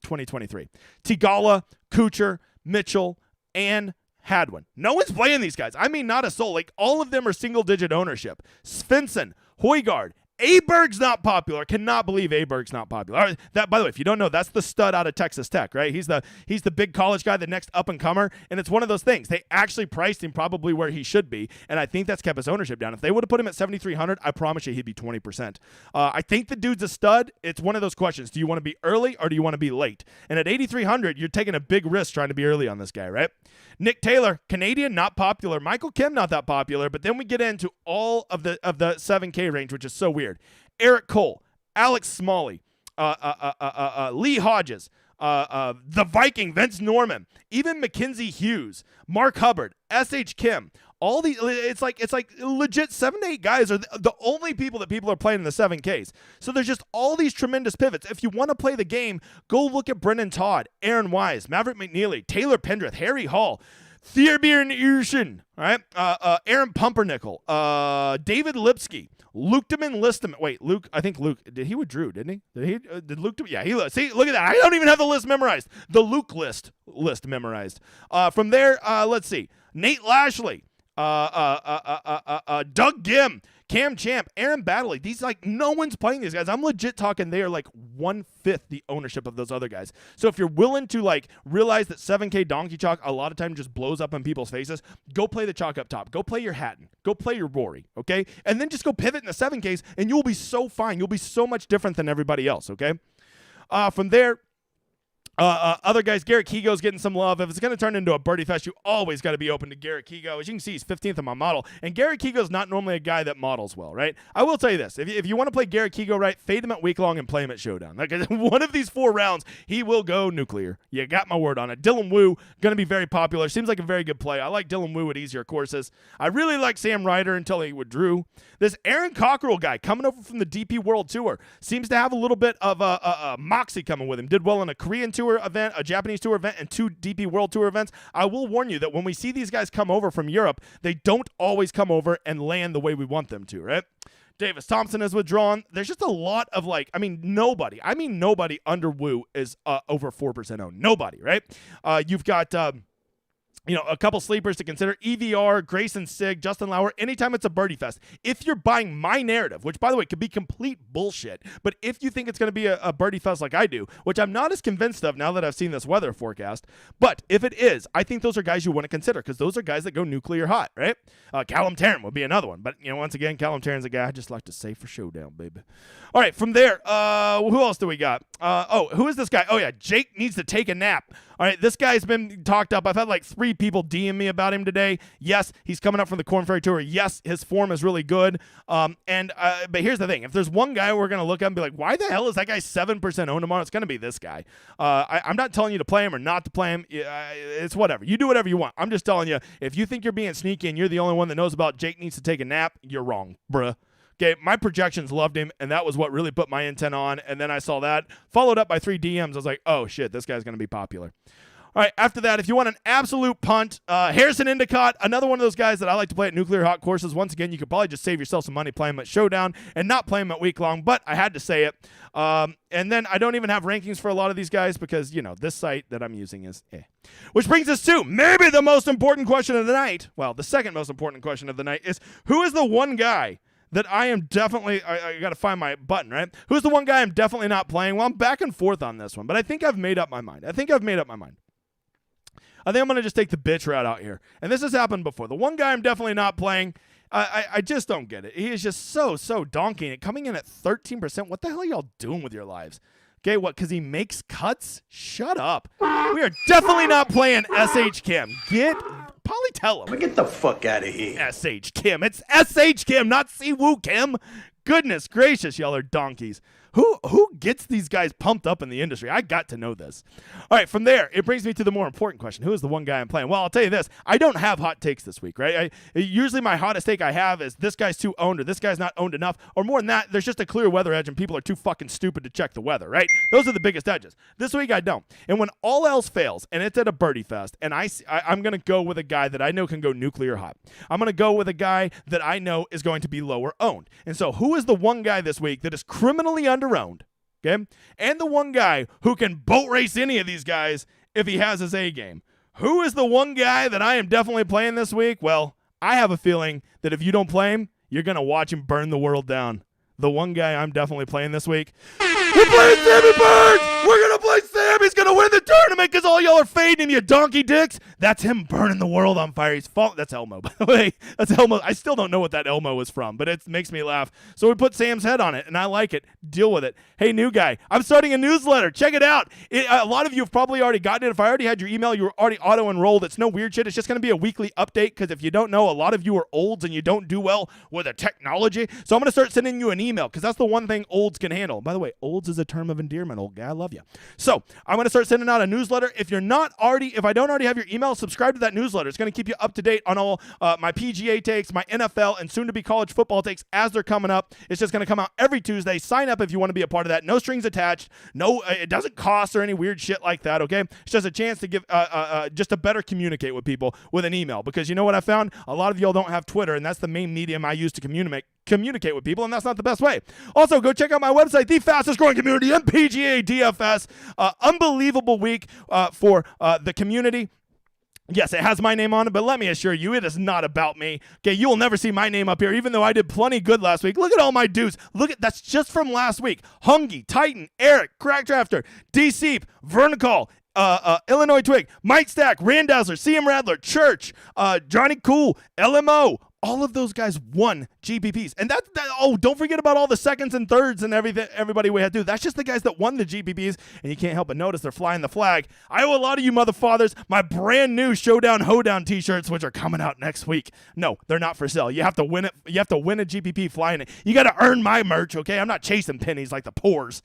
2023. Tigala, Kuchar, Mitchell, and Hadwin. No one's playing these guys. I mean, not a soul. Like, all of them are single-digit ownership. Svensson, Højgaard, Aberg's not popular. Cannot believe Aberg's not popular. All right, that, by the way, if you don't know, that's the stud out of Texas Tech, right? He's the big college guy, the next up-and-comer, and it's one of those things. They actually priced him probably where he should be, and I think that's kept his ownership down. If they would have put him at 7,300, I promise you he'd be 20%. I think the dude's a stud. It's one of those questions. Do you want to be early or do you want to be late? And at 8,300, you're taking a big risk trying to be early on this guy, right? Nick Taylor, Canadian, not popular. Michael Kim, not that popular. But then we get into all of the 7K range, which is so weird. Eric Cole, Alex Smalley, Lee Hodges, the Viking, Vince Norman, even Mackenzie Hughes, Mark Hubbard, S.H. Kim. All these, it's like legit 7 to 8 guys are the only people that people are playing in the 7Ks. So there's just all these tremendous pivots. If you want to play the game, go look at Brendan Todd, Aaron Wise, Maverick McNeely, Taylor Pendrith, Harry Hall, Thierbjørn Urshan, right? Aaron Pumpernickel, David Lipsky, Luke Demin Listem. Wait, Luke, I think Luke, did he withdraw, didn't he? Did Luke, yeah, he, see, look at that. I don't even have the list memorized. The Luke list memorized. From there, let's see. Nate Lashley, Doug Gim, Cam Champ, Aaron Baddeley. These, no one's playing these guys. I'm legit talking they are 1/5 the ownership of those other guys. So if you're willing to realize that 7K donkey chalk a lot of time just blows up in people's faces, go play the chalk up top. Go play your Hatton. Go play your Rory, okay? And then just go pivot in the 7Ks and you'll be so fine. You'll be so much different than everybody else, okay? From there, other guys, Garrett Keego's getting some love. If it's going to turn into a birdie fest, you always got to be open to Garrett Keego. As you can see, he's 15th on my model. And Garrett Keego's not normally a guy that models well, right? I will tell you this. If you want to play Garrett Keego right, fade him at week long and play him at showdown. One of these 4 rounds, he will go nuclear. You got my word on it. Dylan Wu, going to be very popular. Seems like a very good play. I like Dylan Wu at easier courses. I really like Sam Ryder until he withdrew. This Aaron Cockrell guy coming over from the DP World Tour seems to have a little bit of a moxie coming with him. Did well in a Korean Tour event, a Japanese Tour event, and 2 DP World Tour events. I will warn you that when we see these guys come over from Europe, they don't always come over and land the way we want them to, right? Davis Thompson has withdrawn. There's just a lot of nobody under Wu is over 4% owned. Nobody, right? You've got a couple sleepers to consider. EVR, Grayson Sig, Justin Lauer, anytime it's a birdie fest. If you're buying my narrative, which, by the way, could be complete bullshit, but if you think it's going to be a birdie fest like I do, which I'm not as convinced of now that I've seen this weather forecast, but if it is, I think those are guys you want to consider because those are guys that go nuclear hot, right? Callum Tarrant would be another one, but, once again, Callum Tarrant's a guy I just like to save for showdown, baby. All right, from there, who else do we got? Who is this guy? Oh, yeah, Jake needs to take a nap. All right, this guy's been talked up. I've had 3 people DM me about him today. Yes, he's coming up from the Korn Ferry Tour. Yes, his form is really good. But here's the thing. If there's one guy we're going to look at and be like, why the hell is that guy 7% owned tomorrow? It's going to be this guy. I'm not telling you to play him or not to play him. It's whatever. You do whatever you want. I'm just telling you, if you think you're being sneaky and you're the only one that knows about Jake needs to take a nap, you're wrong, bruh. Okay, my projections loved him, and that was what really put my intent on. And then I saw that, followed up by 3 DMs. I was like, oh, shit, this guy's going to be popular. All right, after that, if you want an absolute punt, Harrison Endicott, another one of those guys that I like to play at nuclear hot courses. Once again, you could probably just save yourself some money playing him at Showdown and not play him at week long, but I had to say it. And then I don't even have rankings for a lot of these guys because, this site that I'm using is Which brings us to maybe the most important question of the night. Well, the second most important question of the night is, who is the one guy that I am definitely, I got to find my button, right? Who's the one guy I'm definitely not playing? Well, I'm back and forth on this one, but I think I've made up my mind. I think I'm going to just take the bitch route out here. And this has happened before. The one guy I'm definitely not playing, I just don't get it. He is just so donkey. And coming in at 13%. What the hell are y'all doing with your lives? Okay, what? Because he makes cuts? Shut up. We are definitely not playing SH Kim. Polly, tell him. Get the fuck out of here. SH Kim. It's SH Kim, not Siwoo Kim. Goodness gracious, y'all are donkeys. Who gets these guys pumped up in the industry? I got to know this. All right, from there, it brings me to the more important question. Who is the one guy I'm playing? Well, I'll tell you this. I don't have hot takes this week, right? Usually my hottest take I have is this guy's too owned or this guy's not owned enough. Or more than that, there's just a clear weather edge and people are too fucking stupid to check the weather, right? Those are the biggest edges. This week I don't. And when all else fails and it's at a birdie fest and I'm going to go with a guy that I know can go nuclear hot. I'm going to go with a guy that I know is going to be lower owned. And so who is the one guy this week that is criminally underowned? Okay? And the one guy who can boat race any of these guys if he has his A game. Who is the one guy that I am definitely playing this week? Well, I have a feeling that if you don't play him, you're going to watch him burn the world down. The one guy I'm definitely playing this week. We're playing Sammy Burns! We're going to play Sam! He's going to win the tournament because all y'all are fading him, you donkey dicks! That's him burning the world on fire. That's Elmo, by the way. That's Elmo. I still don't know what that Elmo is from, but it makes me laugh. So we put Sam's head on it, and I like it. Deal with it. Hey, new guy, I'm starting a newsletter. Check it out. A lot of you have probably already gotten it. If I already had your email, you were already auto-enrolled. It's no weird shit. It's just going to be a weekly update because if you don't know, a lot of you are olds and you don't do well with the technology. So I'm going to start sending you an email because that's the one thing olds can handle. By the way, olds is a term of endearment, old guy. I love you. So I'm going to start sending out a newsletter. If I don't already have your email, subscribe to that newsletter. It's going to keep you up to date on all my PGA takes, my NFL, and soon to be college football takes as they're coming up. It's just going to come out every Tuesday. Sign up if you want to be a part of that. No strings attached. No, it doesn't cost or any weird shit like that. Okay, it's just a chance to give just to better communicate with people with an email because you know what I found? A lot of y'all don't have Twitter, and that's the main medium I use to communicate with people, and that's not the best way. Also, go check out my website, the fastest growing community in PGA DFS. Unbelievable week for the community. Yes, it has my name on it, but let me assure you, it is not about me. Okay, you will never see my name up here, even though I did plenty good last week. Look at all my dudes. That's just from last week. Hungy, Titan, Eric, Crack Drafter, D-Seep, Vernical, Illinois Twig, Mike Stack, Randazzler, CM Radler, Church, Johnny Cool, LMO. All of those guys won GPPs. And don't forget about all the seconds and thirds and everybody we had to do. That's just the guys that won the GPPs, and you can't help but notice they're flying the flag. I owe a lot of you motherfathers my brand new Showdown Hoedown t-shirts, which are coming out next week. No, they're not for sale. You have to win it. You have to win a GPP flying it. You got to earn my merch, okay? I'm not chasing pennies like the poors.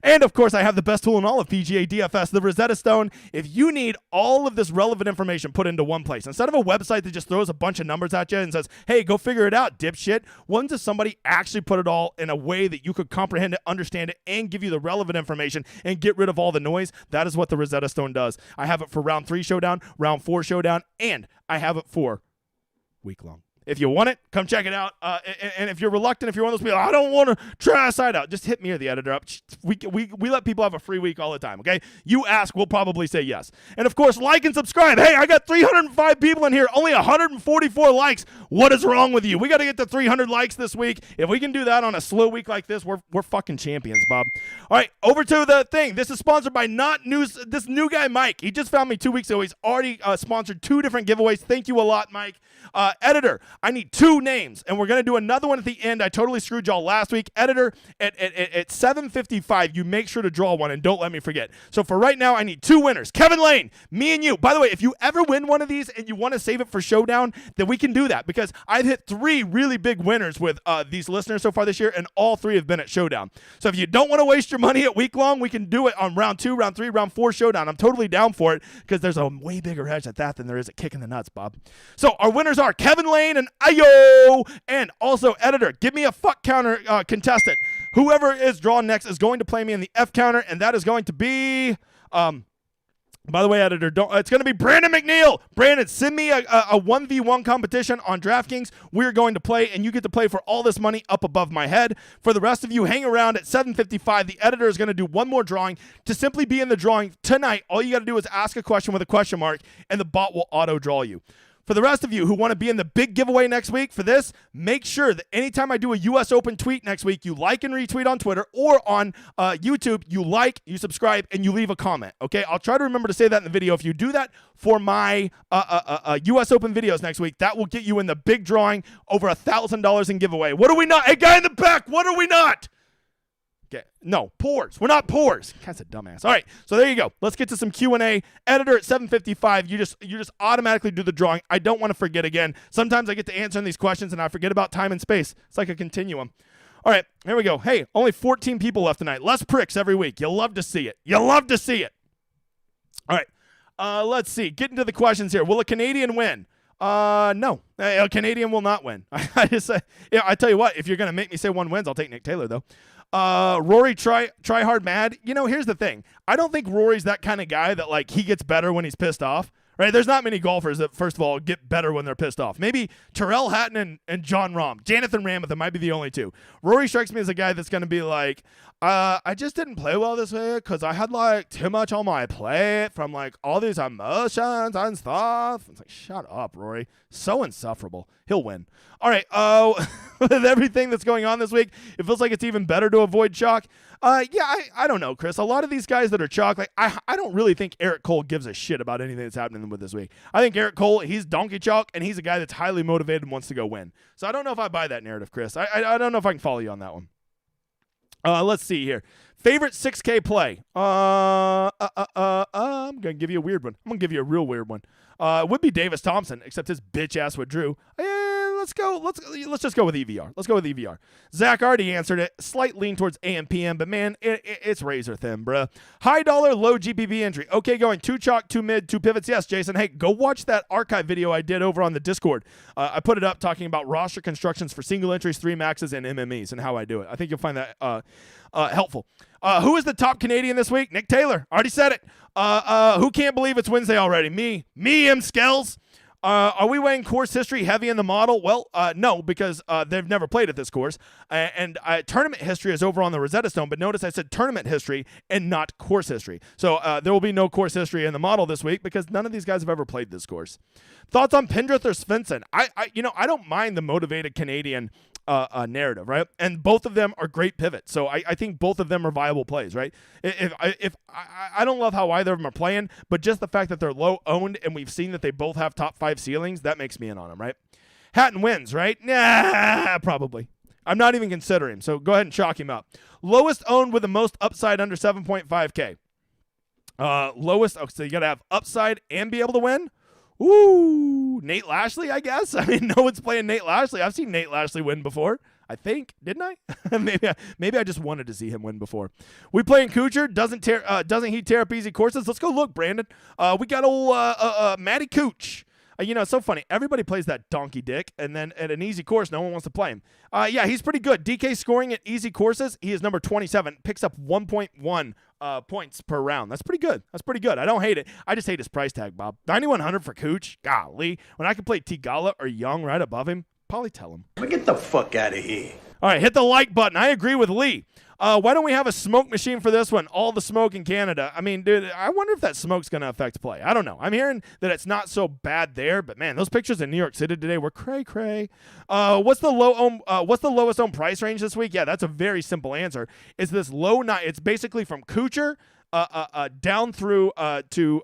And, of course, I have the best tool in all of PGA DFS, the Rosetta Stone. If you need all of this relevant information put into one place, instead of a website that just throws a bunch of numbers at you and says, hey, go figure it out, dipshit, when does somebody actually put it all in a way that you could comprehend it, understand it, and give you the relevant information and get rid of all the noise? That is what the Rosetta Stone does. I have it for round 3 showdown, round 4 showdown, and I have it for week long. If you want it, come check it out. And if you're reluctant, if you're one of those people, I don't want to try a side out, just hit me or the editor up. We let people have a free week all the time, okay? You ask, we'll probably say yes. And, of course, like and subscribe. Hey, I got 305 people in here, only 144 likes. What is wrong with you? We got to get to 300 likes this week. If we can do that on a slow week like this, we're fucking champions, Bob. All right, over to the thing. This is sponsored by this new guy, Mike. He just found me 2 weeks ago. He's already sponsored 2 different giveaways. Thank you a lot, Mike. Editor, I need 2 names, and we're going to do another one at the end. I totally screwed y'all last week. Editor, at 7:55, you make sure to draw one, and don't let me forget. So for right now, I need 2 winners. Kevin Lane, me and you. By the way, if you ever win one of these and you want to save it for Showdown, then we can do that because I've hit 3 really big winners with these listeners so far this year, and all 3 have been at Showdown. So if you don't want to waste your money at week long, we can do it on round 2, round 3, round 4 Showdown. I'm totally down for it because there's a way bigger edge at that than there is at kicking the nuts, Bob. So our winners are Kevin Lane and Ayo, and also editor, give me a fuck counter contestant. Whoever is drawn next is going to play me in the F counter, and that is going to be by the way, editor, it's going to be Brandon McNeil. Brandon, send me a 1v1 competition on DraftKings. We're going to play, and you get to play for all this money up above my head. For the rest of you, hang around at 7:55. The editor is going to do one more drawing. To simply be in the drawing tonight, all you got to do is ask a question with a question mark, and the bot will auto-draw you. For the rest of you who want to be in the big giveaway next week for this, make sure that anytime I do a U.S. Open tweet next week, you like and retweet on Twitter or on YouTube. You like, you subscribe, and you leave a comment. Okay, I'll try to remember to say that in the video. If you do that for my U.S. Open videos next week, that will get you in the big drawing over $1,000 in giveaway. What are we not? Hey, guy in the back, what are we not? Okay. No, pores. We're not pores. That's a dumbass. All right, so there you go. Let's get to some Q&A. Editor at 7:55. You just automatically do the drawing. I don't want to forget again. Sometimes I get to answering these questions and I forget about time and space. It's like a continuum. All right, here we go. Hey, only 14 people left tonight. Less pricks every week. You'll love to see it. You'll love to see it. All right, let's see. Get into the questions here. Will a Canadian win? No. A Canadian will not win. I tell you what, if you're going to make me say one wins, I'll take Nick Taylor, though. Rory try hard mad. You know, here's the thing. I don't think Rory's that kind of guy that, like, he gets better when he's pissed off, right? There's not many golfers that, first of all, get better when they're pissed off. Maybe Tyrrell Hatton and John Rahm. Jonathan Ramtha might be the only two. Rory strikes me as a guy that's going to be like, I just didn't play well this week because I had, like, too much on my plate from, like, all these emotions and stuff. It's like, shut up, Rory. So insufferable. He'll win. All right, with everything that's going on this week, it feels like it's even better to avoid chalk. Yeah, I don't know, Chris. A lot of these guys that are chalk, like, I don't really think Eric Cole gives a shit about anything that's happening with this week. I think Eric Cole, he's donkey chalk, and he's a guy that's highly motivated and wants to go win. So I don't know if I buy that narrative, Chris. I don't know if I can follow you on that one. Let's see here. Favorite 6K play? I'm going to give you a weird one. I'm going to give you a real weird one. It would be Davis Thompson, except his bitch ass withdrew. Let's just go with EVR. Let's go with EVR. Zach already answered it. Slight lean towards AM PM, but man, it's razor thin, bruh. High dollar, low GPP entry. Okay, going 2 chalk, 2 mid, 2 pivots. Yes, Jason. Hey, go watch that archive video I did over on the Discord. I put it up talking about roster constructions for single entries, 3 maxes, and MMEs and how I do it. I think you'll find that helpful. Who is the top Canadian this week? Nick Taylor. Already said it. Who can't believe it's Wednesday already? Me, M. Skells. Are we weighing course history heavy in the model? Well, no, because they've never played at this course. And tournament history is over on the Rosetta Stone, but notice I said tournament history and not course history. So there will be no course history in the model this week because none of these guys have ever played this course. Thoughts on Pendrith or Svensson? I don't mind the motivated Canadian narrative, right? And both of them are great pivots. So I think both of them are viable plays, right? If I don't love how either of them are playing, but just the fact that they're low owned and we've seen that they both have top 5 ceilings, that makes me in on them, right? Hatton wins, right? Nah, probably. I'm not even considering, so go ahead and chalk him up. Lowest owned with the most upside under 7.5K. Lowest, so you got to have upside and be able to win? Ooh, Nate Lashley, I guess. I mean, no one's playing Nate Lashley. I've seen Nate Lashley win before. I think, didn't I? maybe I just wanted to see him win before. We playing Kuchar. Doesn't he tear up easy courses? Let's go look, Brandon. We got old Matty Cooch. It's so funny. Everybody plays that donkey dick, and then at an easy course, no one wants to play him. Yeah, he's pretty good. DK scoring at easy courses, he is number 27. Picks up 1.1 points per round. That's pretty good. I don't hate it. I just hate his price tag, Bob. 9,100 for Cooch. Golly. When I could play Tigala or Young right above him, probably tell him. Get the fuck out of here. All right, hit the like button. I agree with Lee. Why don't we have a smoke machine for this one? All the smoke in Canada. I mean, dude, I wonder if that smoke's going to affect play. I don't know. I'm hearing that it's not so bad there, but man, those pictures in New York City today were cray. What's the lowest owned price range this week? Yeah, that's a very simple answer. It's this low night. It's basically from Kuchar down through to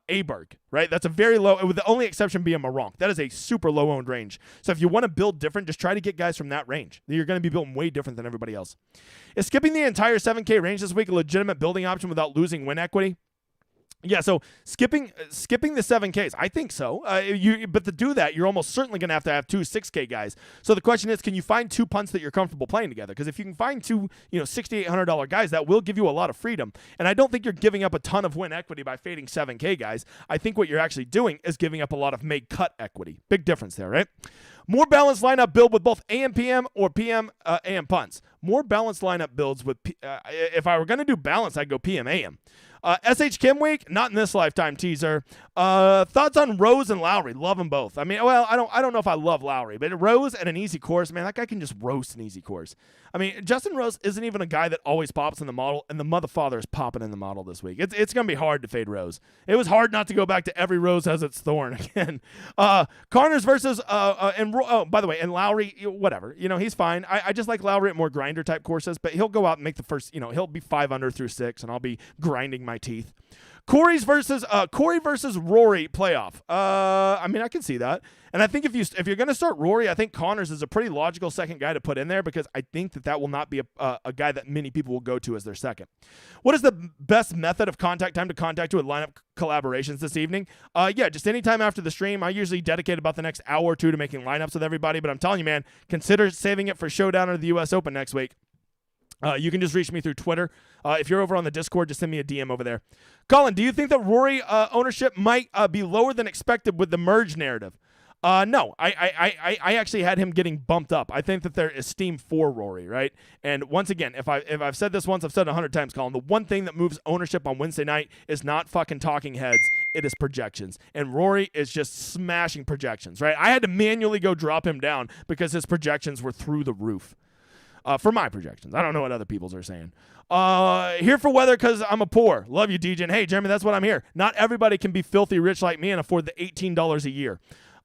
Aberg, right? That's a very low, with the only exception being Maronk. That is a super low owned range. So if you want to build different, just try to get guys from that range. You're going to be building way different than everybody else. Is skipping the entire 7K range this week a legitimate building option without losing win equity? Yeah, so skipping the 7Ks, I think so. But to do that, you're almost certainly going to have 2 6K guys. So the question is, can you find 2 punts that you're comfortable playing together? Because if you can find 2, $6,800 guys, that will give you a lot of freedom. And I don't think you're giving up a ton of win equity by fading 7K guys. I think what you're actually doing is giving up a lot of make cut equity. Big difference there, right? More balanced lineup build with both AM PM or PM AM punts. More balanced lineup builds with if I were going to do balance, I'd go PM AM. SH Kim week, not in this lifetime teaser. Thoughts on Rose and Lowry? Love them both. I mean, well, I don't know if I love Lowry, but Rose and an easy course, man, that guy can just roast an easy course. I mean, Justin Rose isn't even a guy that always pops in the model, and the motherfather is popping in the model this week. It's going to be hard to fade Rose. It was hard not to go back to every rose has its thorn again. Connors versus, by the way, and Lowry, whatever. He's fine. I just like Lowry at more grinder type courses, but he'll go out and make the first, he'll be 5 under through 6, and I'll be grinding my teeth. Corey versus Rory playoff. I mean, I can see that. And I think if you're going to start Rory, I think Connors is a pretty logical second guy to put in there because I think that will not be a guy that many people will go to as their second. What is the best method of contact time to contact you with lineup collaborations this evening? Just anytime after the stream. I usually dedicate about the next hour or two to making lineups with everybody, but I'm telling you, man, consider saving it for Showdown or the U.S. Open next week. You can just reach me through Twitter. If you're over on the Discord, just send me a DM over there. Colin, do you think that Rory ownership might be lower than expected with the merge narrative? No, I actually had him getting bumped up. I think that there is steam for Rory, right? And once again, if I've said this once, I've said it 100 times, Colin. The one thing that moves ownership on Wednesday night is not fucking talking heads. It is projections. And Rory is just smashing projections, right? I had to manually go drop him down because his projections were through the roof. For my projections. I don't know what other people's are saying. Here for weather because I'm a poor. Love you, DJ. And hey, Jeremy, that's what I'm here. Not everybody can be filthy rich like me and afford the $18 a year.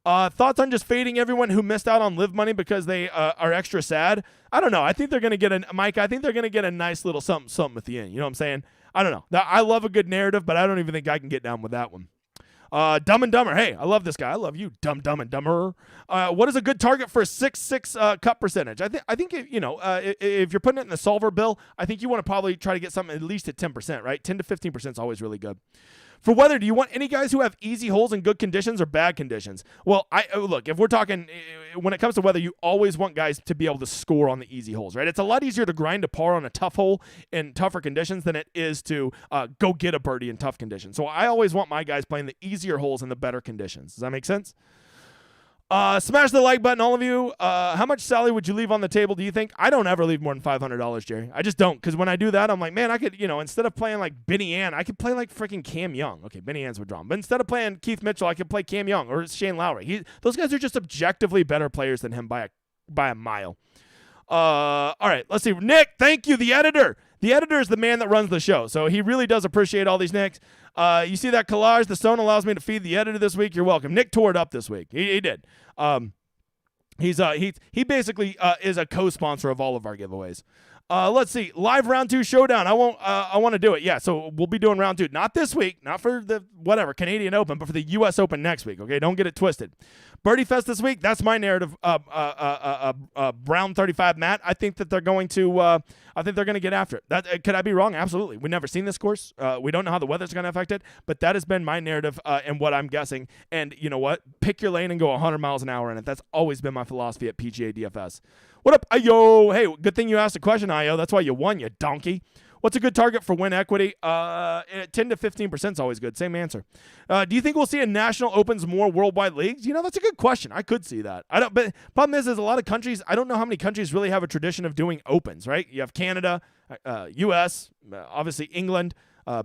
Thoughts on just fading everyone who missed out on live money because they are extra sad? I don't know. I think they're going to get Mike, I think they're going to get a nice little something at the end. You know what I'm saying? I don't know. I love a good narrative, but I don't even think I can get down with that one. Dumb and Dumber. Hey, I love this guy. I love you, Dumb and Dumber. What is a good target for a 6-6 cut percentage? I think if you're putting it in the solver bill, I think you want to probably try to get something at least at 10%, right? 10 to 15% is always really good. For weather, do you want any guys who have easy holes in good conditions or bad conditions? Well, look, if we're talking, when it comes to weather, you always want guys to be able to score on the easy holes, right? It's a lot easier to grind a par on a tough hole in tougher conditions than it is to go get a birdie in tough conditions. So I always want my guys playing the easier holes in the better conditions. Does that make sense? Smash the like button, all of you. How much salary would you leave on the table, do you think? I don't ever leave more than $500, Jerry. I just don't, because when I do that, I'm like, man, I could, instead of playing like Benny Ann, I could play like freaking Cam Young. Okay, Benny Ann's withdrawn. But instead of playing Keith Mitchell, I could play Cam Young or Shane Lowry. Those guys are just objectively better players than him by a mile. All right, let's see. Nick, thank you, the editor. The editor is the man that runs the show, so he really does appreciate all these Nicks. You see that collage? The Stone allows me to feed the editor this week. You're welcome. Nick tore it up this week. He did. He basically is a co-sponsor of all of our giveaways. Let's see. Live round 2 showdown. I want to do it. Yeah, so we'll be doing round 2. Not this week, not for the Canadian Open, but for the US Open next week, okay? Don't get it twisted. Birdie Fest this week. That's my narrative. Brown 35 Matt. I think that they're going to get after it. Could I be wrong? Absolutely. We've never seen this course. We don't know how the weather's going to affect it, but that has been my narrative and what I'm guessing. And you know what? Pick your lane and go 100 miles an hour in it. That's always been my philosophy at PGA DFS. What up, Ayo? Hey, good thing you asked a question, Ayo. That's why you won, you donkey. What's a good target for win equity? 10 to 15% is always good. Same answer. Do you think we'll see a national opens more worldwide leagues? That's a good question. I could see that. But problem is a lot of countries. I don't know how many countries really have a tradition of doing opens. Right? You have Canada, U.S., obviously England,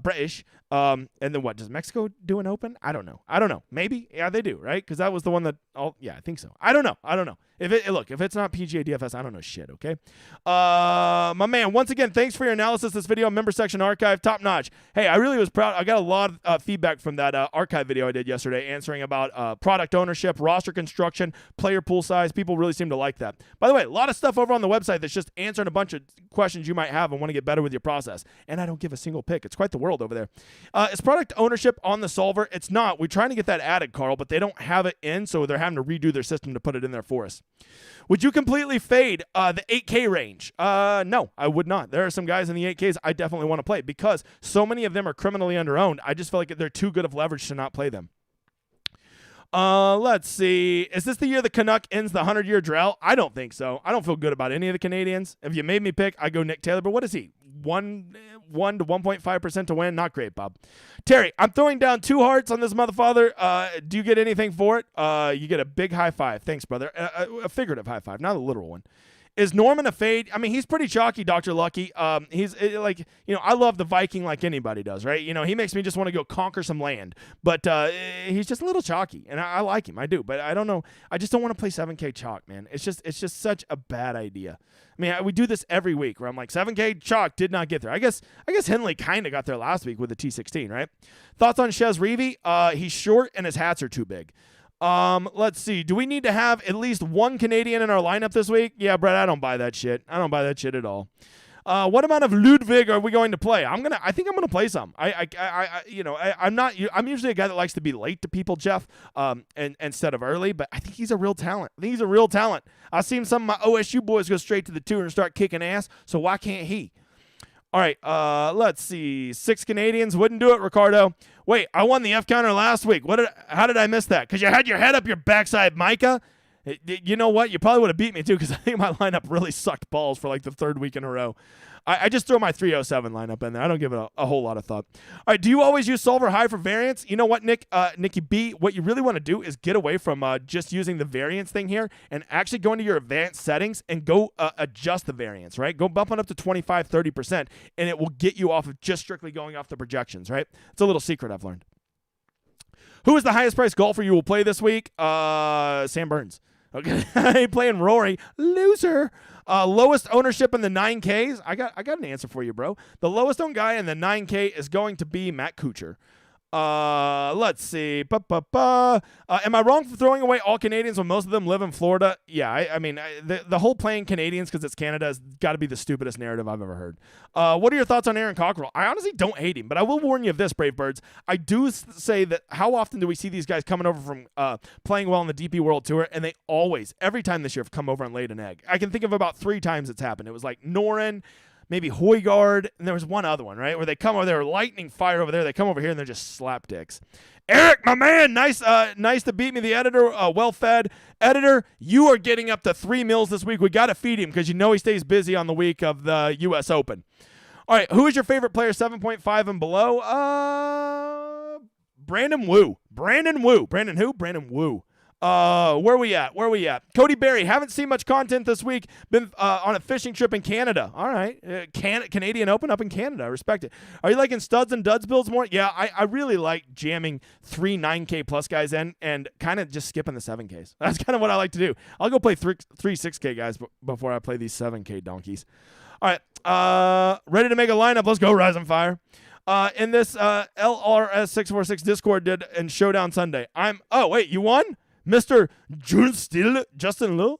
British, and then what? Does Mexico do an open? I don't know. Maybe. Yeah, they do. Right? Because that was the one that. Yeah, I think so. I don't know. If it's not PGA DFS, I don't know shit, okay? My man, once again, thanks for your analysis. This video, member section archive, top notch. Hey, I really was proud. I got a lot of feedback from that archive video I did yesterday answering about product ownership, roster construction, player pool size. People really seem to like that. By the way, a lot of stuff over on the website that's just answering a bunch of questions you might have and want to get better with your process. And I don't give a single pick. It's quite the world over there. Is product ownership on the solver? It's not. We're trying to get that added, Carl, but they don't have it in, so they're having to redo their system to put it in there for us. Would you completely fade the 8K range? No, I would not. There are some guys in the 8Ks I definitely want to play because so many of them are criminally underowned. I just feel like they're too good of leverage to not play them. Let's see. Is this the year the Canuck ends the 100-year drought? I don't think so. I don't feel good about any of the Canadians. If you made me pick, I go Nick Taylor. But what is he? 1 to 1.5% to win? Not great, Bob. Terry, I'm throwing down 2 hearts on this motherfather. Do you get anything for it? You get a big high five. Thanks, brother. A figurative high five, not a literal one. Is Norman a fade? I mean, he's pretty chalky, Dr. Lucky. He's like, I love the Viking like anybody does, right? He makes me just want to go conquer some land. But he's just a little chalky, and I like him. I do, but I don't know. I just don't want to play 7K chalk, man. It's just such a bad idea. I mean, we do this every week where I'm like, 7K chalk did not get there. I guess Henley kind of got there last week with the T16, right? Thoughts on Chez Reavie? He's short and his hats are too big. Let's see. Do we need to have at least one Canadian in our lineup this week? Yeah, Brett, I don't buy that shit. I don't buy that shit at all. What amount of Ludwig are we going to play? I think I'm going to play some. I'm usually a guy that likes to be late to people, Jeff, and instead of early, but I think he's a real talent. I've seen some of my OSU boys go straight to the tour and start kicking ass, so why can't he? All right, let's see. 6 Canadians wouldn't do it, Ricardo. Wait, I won the F counter last week. How did I miss that? Because you had your head up your backside, Micah. You know what? You probably would have beat me too, because I think my lineup really sucked balls for like the 3rd week in a row. I just throw my 307 lineup in there. I don't give it a whole lot of thought. All right, do you always use solver high for variance? You know what, Nicky B? What you really want to do is get away from just using the variance thing here and actually go into your advanced settings and go adjust the variance, right? Go bump it up to 25, 30%, and it will get you off of just strictly going off the projections, right? It's a little secret I've learned. Who is the highest priced golfer you will play this week? Sam Burns. Okay, I ain't playing Rory. Loser. Lowest ownership in the 9Ks. I got an answer for you, bro. The lowest owned guy in the 9K is going to be Matt Kuchar. Let's see. Am I wrong for throwing away all Canadians when most of them live in Florida? Yeah, I mean, the whole playing Canadians because it's Canada has got to be the stupidest narrative I've ever heard. What are your thoughts on Aaron Cockrell? I honestly don't hate him, but I will warn you of this, Brave Birds. I do say that how often do we see these guys coming over from playing well on the DP World Tour, and they always, every time this year, have come over and laid an egg. I can think of about 3 times it's happened. It was like Noren, maybe Højgaard, and there was one other one, right, where they come over there, lightning fire over there. They come over here, and they're just slap dicks. Eric, my man, nice to beat me, the editor, well-fed. Editor, you are getting up to 3 meals this week. We got to feed him because he stays busy on the week of the U.S. Open. All right, who is your favorite player, 7.5 and below? Brandon Wu. Brandon Wu. Brandon who? Brandon Wu. Where we at? Cody Berry, haven't seen much content this week. Been on a fishing trip in Canada. All right. Canadian Open up in Canada. I respect it. Are you liking studs and duds builds more? Yeah, I really like jamming 3 9K plus guys in and kind of just skipping the 7Ks. That's kind of what I like to do. I'll go play 3 6K guys before I play these 7K donkeys. All right. Ready to make a lineup. Let's go, Rise and Fire. In this LRS646 Discord did in Showdown Sunday. You won? Mr. Justin Liu?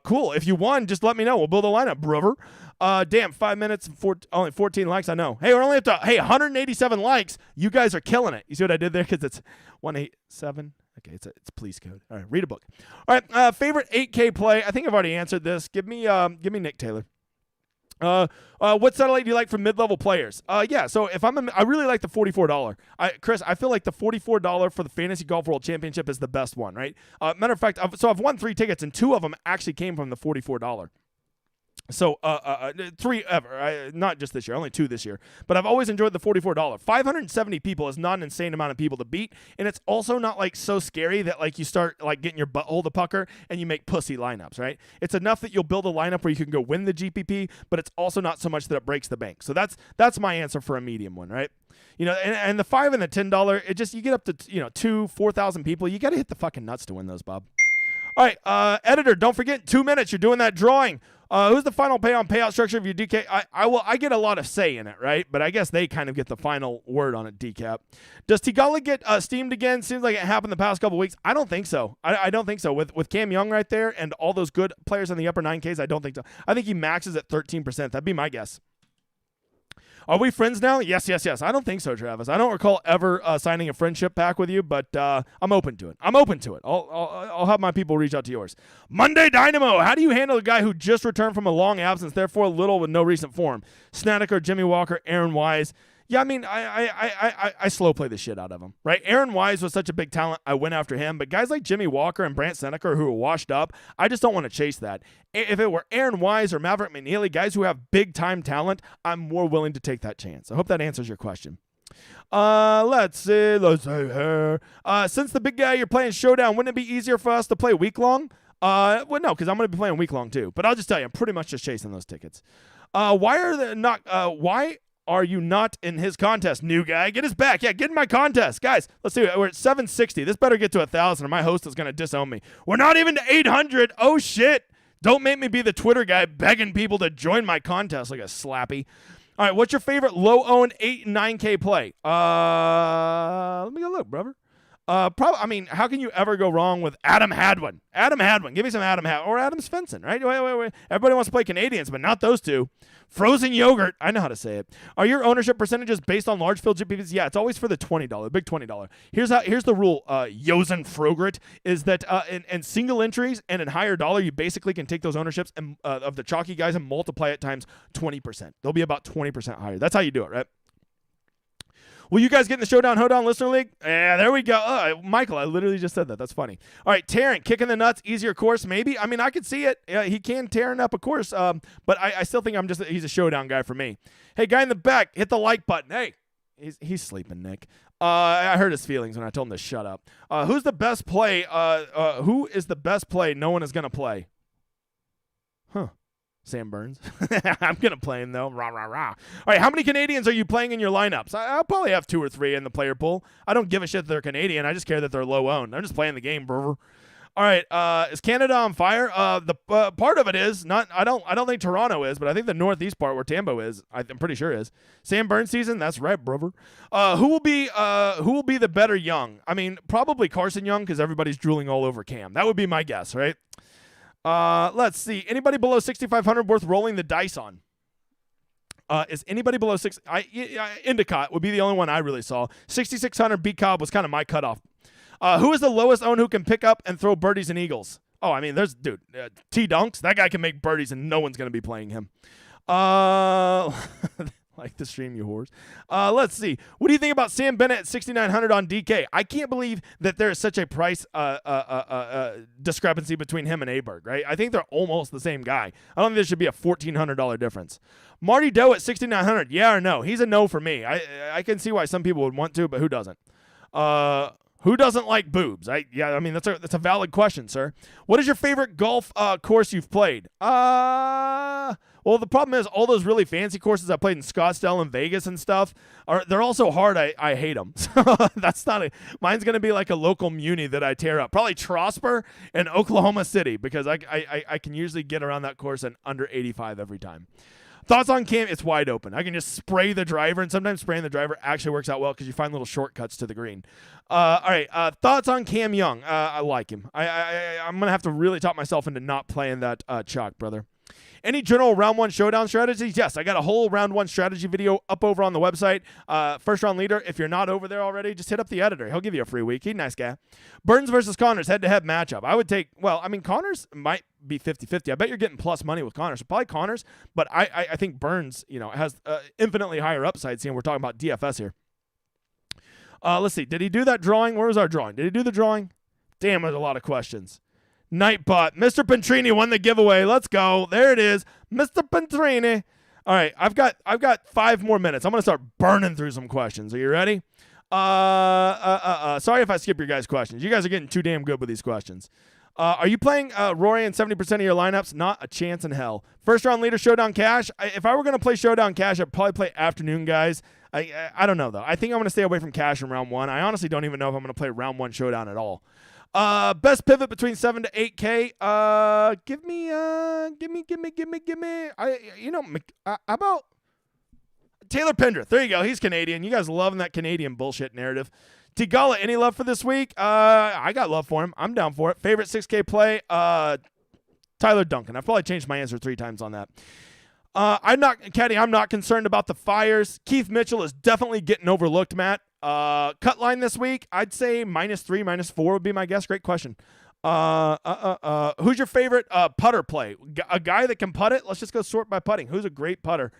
Cool. If you won, just let me know. We'll build a lineup, brother. Damn, 5 minutes and only 14 likes, I know. Hey, we're only up to 187 likes. You guys are killing it. You see what I did there? Because it's 187. Okay, it's police code. All right, read a book. All right, favorite 8K play. I think I've already answered this. Give me Nick Taylor. What satellite do you like for mid-level players? Yeah, so if I really like the $44. Chris, I feel like the $44 for the Fantasy Golf World Championship is the best one, right? Matter of fact, I've won 3 tickets, and 2 of them actually came from the $44. So 3 ever, not just this year, only 2 this year. But I've always enjoyed the $44. 570 people is not an insane amount of people to beat, and it's also not like so scary that like you start like getting your butthole to pucker and you make pussy lineups, right? It's enough that you'll build a lineup where you can go win the GPP, but it's also not so much that it breaks the bank. So that's my answer for a medium one, right? And the $5 and the $10, it just you get up to 2,000-4,000 people. You got to hit the fucking nuts to win those, Bob. All right, editor, don't forget 2 minutes. You're doing that drawing. Who's the final payout structure of your DK? I get a lot of say in it, right? But I guess they kind of get the final word on it, DCAP. Does Tigala get steamed again? Seems like it happened the past couple weeks. I don't think so. I don't think so. With Cam Young right there and all those good players in the upper 9Ks, I don't think so. I think he maxes at 13%. That'd be my guess. Are we friends now? Yes. I don't think so, Travis. I don't recall ever signing a friendship pack with you, but I'm open to it. I'll have my people reach out to yours. Monday Dynamo. How do you handle a guy who just returned from a long absence, therefore little with no recent form? Snedeker, Jimmy Walker, Aaron Wise. Yeah, I mean, I slow play the shit out of him, right? Aaron Wise was such a big talent. I went after him. But guys like Jimmy Walker and Brandt Snedeker who are washed up, I just don't want to chase that. If it were Aaron Wise or Maverick McNeely, guys who have big-time talent, I'm more willing to take that chance. I hope that answers your question. Let's see here. Since the big guy you're playing Showdown, wouldn't it be easier for us to play week-long? Well, no, because I'm going to be playing week long too. But I'll just tell you, I'm pretty much just chasing those tickets. Why are you not in his contest, new guy? Get his back. Yeah, get in my contest. Guys, let's see. We're at 760. This better get to 1,000 or my host is going to disown me. We're not even to 800. Oh, shit. Don't make me be the Twitter guy begging people to join my contest like a slappy. All right, what's your favorite low-owned 8 and 9K play? Let me go look, brother. I mean, how can you ever go wrong with Adam Hadwin? Adam Hadwin. Give me some Adam Hadwin. Or Adam Svensson, right? Wait. Everybody wants to play Canadians, but not those two. Frozen yogurt. I know how to say it. Are your ownership percentages based on large field GPPs? Yeah, it's always for the $20, big $20. Here's the rule, Yosen Frogrit, is that in single entries and in higher dollar, you basically can take those ownerships and, of the chalky guys and multiply it times 20%. They'll be about 20% higher. That's how you do it, right? Will you guys get in the Showdown Hoedown Listener League? Yeah, there we go. Michael, I literally just said that. That's funny. All right, Taryn, kicking the nuts, easier course, maybe. I mean, I could see it. He can tearing up a course, but I still think he's a Showdown guy for me. Hey, guy in the back, hit the like button. Hey, he's sleeping, Nick. I hurt his feelings when I told him to shut up. Who's the best play? Who is the best play no one is going to play? Huh. Sam Burns. I'm going to play him, though. Rah, rah, rah. All right, how many Canadians are you playing in your lineups? I'll probably have 2 or 3 in the player pool. I don't give a shit that they're Canadian. I just care that they're low-owned. I'm just playing the game, bro. All right, is Canada on fire? The part of it is not. I don't think Toronto is, but I think the northeast part where Tambo is, I'm pretty sure is. Sam Burns season. That's right, brother. Who will be the better Young? I mean, probably Carson Young because everybody's drooling all over Cam. That would be my guess, right? Let's see. Anybody below 6,500 worth rolling the dice on? Is anybody below 6? Endicott would be the only one I really saw. 6,600 B Cobb was kind of my cutoff. Who is the lowest owned who can pick up and throw birdies and eagles? Oh, I mean, there's T Dunks. That guy can make birdies and no one's gonna be playing him. Like the stream, you whores. Let's see. What do you think about Sam Bennett at 6,900 on DK? I can't believe that there is such a price discrepancy between him and Aberg, right? I think they're almost the same guy. I don't think there should be a $1,400 difference. Marty Doe at 6,900. Yeah or no? He's a no for me. I can see why some people would want to, but who doesn't? Who doesn't like boobs? I mean, that's a valid question, sir. What is your favorite golf course you've played? Well, the problem is all those really fancy courses I played in Scottsdale and Vegas and stuff they're all so hard I hate them. So that's not mine's gonna be like a local muni that I tear up. Probably Trosper and Oklahoma City because I can usually get around that course in under 85 every time. Thoughts on Cam? It's wide open. I can just spray the driver, and sometimes spraying the driver actually works out well because you find little shortcuts to the green. All right, thoughts on Cam Young? I like him. I'm going to have to really talk myself into not playing that chalk, brother. Any general round 1 showdown strategies? Yes, I got a whole round 1 strategy video up over on the website. First round leader, if you're not over there already, just hit up the editor. He'll give you a free week. He's a nice guy. Burns versus Connors, head-to-head matchup. I would take, Connors might be 50-50. I bet you're getting plus money with Connors. So probably Connors, but I think Burns, has infinitely higher upside, seeing we're talking about DFS here. Let's see. Did he do that drawing? Where was our drawing? Did he do the drawing? Damn, there's a lot of questions. Nightbot. Mr. Pentrini won the giveaway. Let's go. There it is. Mr. Pentrini. All right. I've got 5 more minutes. I'm going to start burning through some questions. Are you ready? Sorry if I skip your guys' questions. You guys are getting too damn good with these questions. Are you playing Rory in 70% of your lineups? Not a chance in hell. First round leader, Showdown Cash. If I were going to play Showdown Cash, I'd probably play afternoon guys. I don't know, though. I think I'm going to stay away from Cash in round 1. I honestly don't even know if I'm going to play round 1 Showdown at all. Best pivot between 7 to 8K. Give me. How about Taylor Pendrith? There you go. He's Canadian. You guys loving that Canadian bullshit narrative. Tigala, any love for this week? I got love for him. I'm down for it. Favorite 6K play? Tyler Duncan. I've probably changed my answer 3 times on that. I'm not concerned about the fires. Keith Mitchell is definitely getting overlooked, Matt. Cut line this week, I'd say -3, -4 would be my guess. Great question. Who's your favorite putter play? A guy that can putt it? Let's just go sort by putting. Who's a great putter?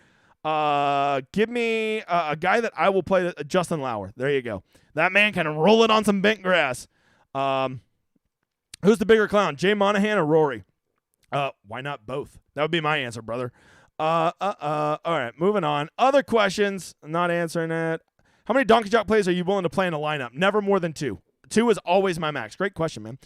Give me a guy that I will play, Justin Lauer. There you go. That man can roll it on some bent grass. Who's the bigger clown, Jay Monahan or Rory? Why not both? That would be my answer, brother. All right, moving on. Other questions, I'm not answering it. How many Donkey Jock plays are you willing to play in a lineup? Never more than 2. 2 is always my max. Great question, man.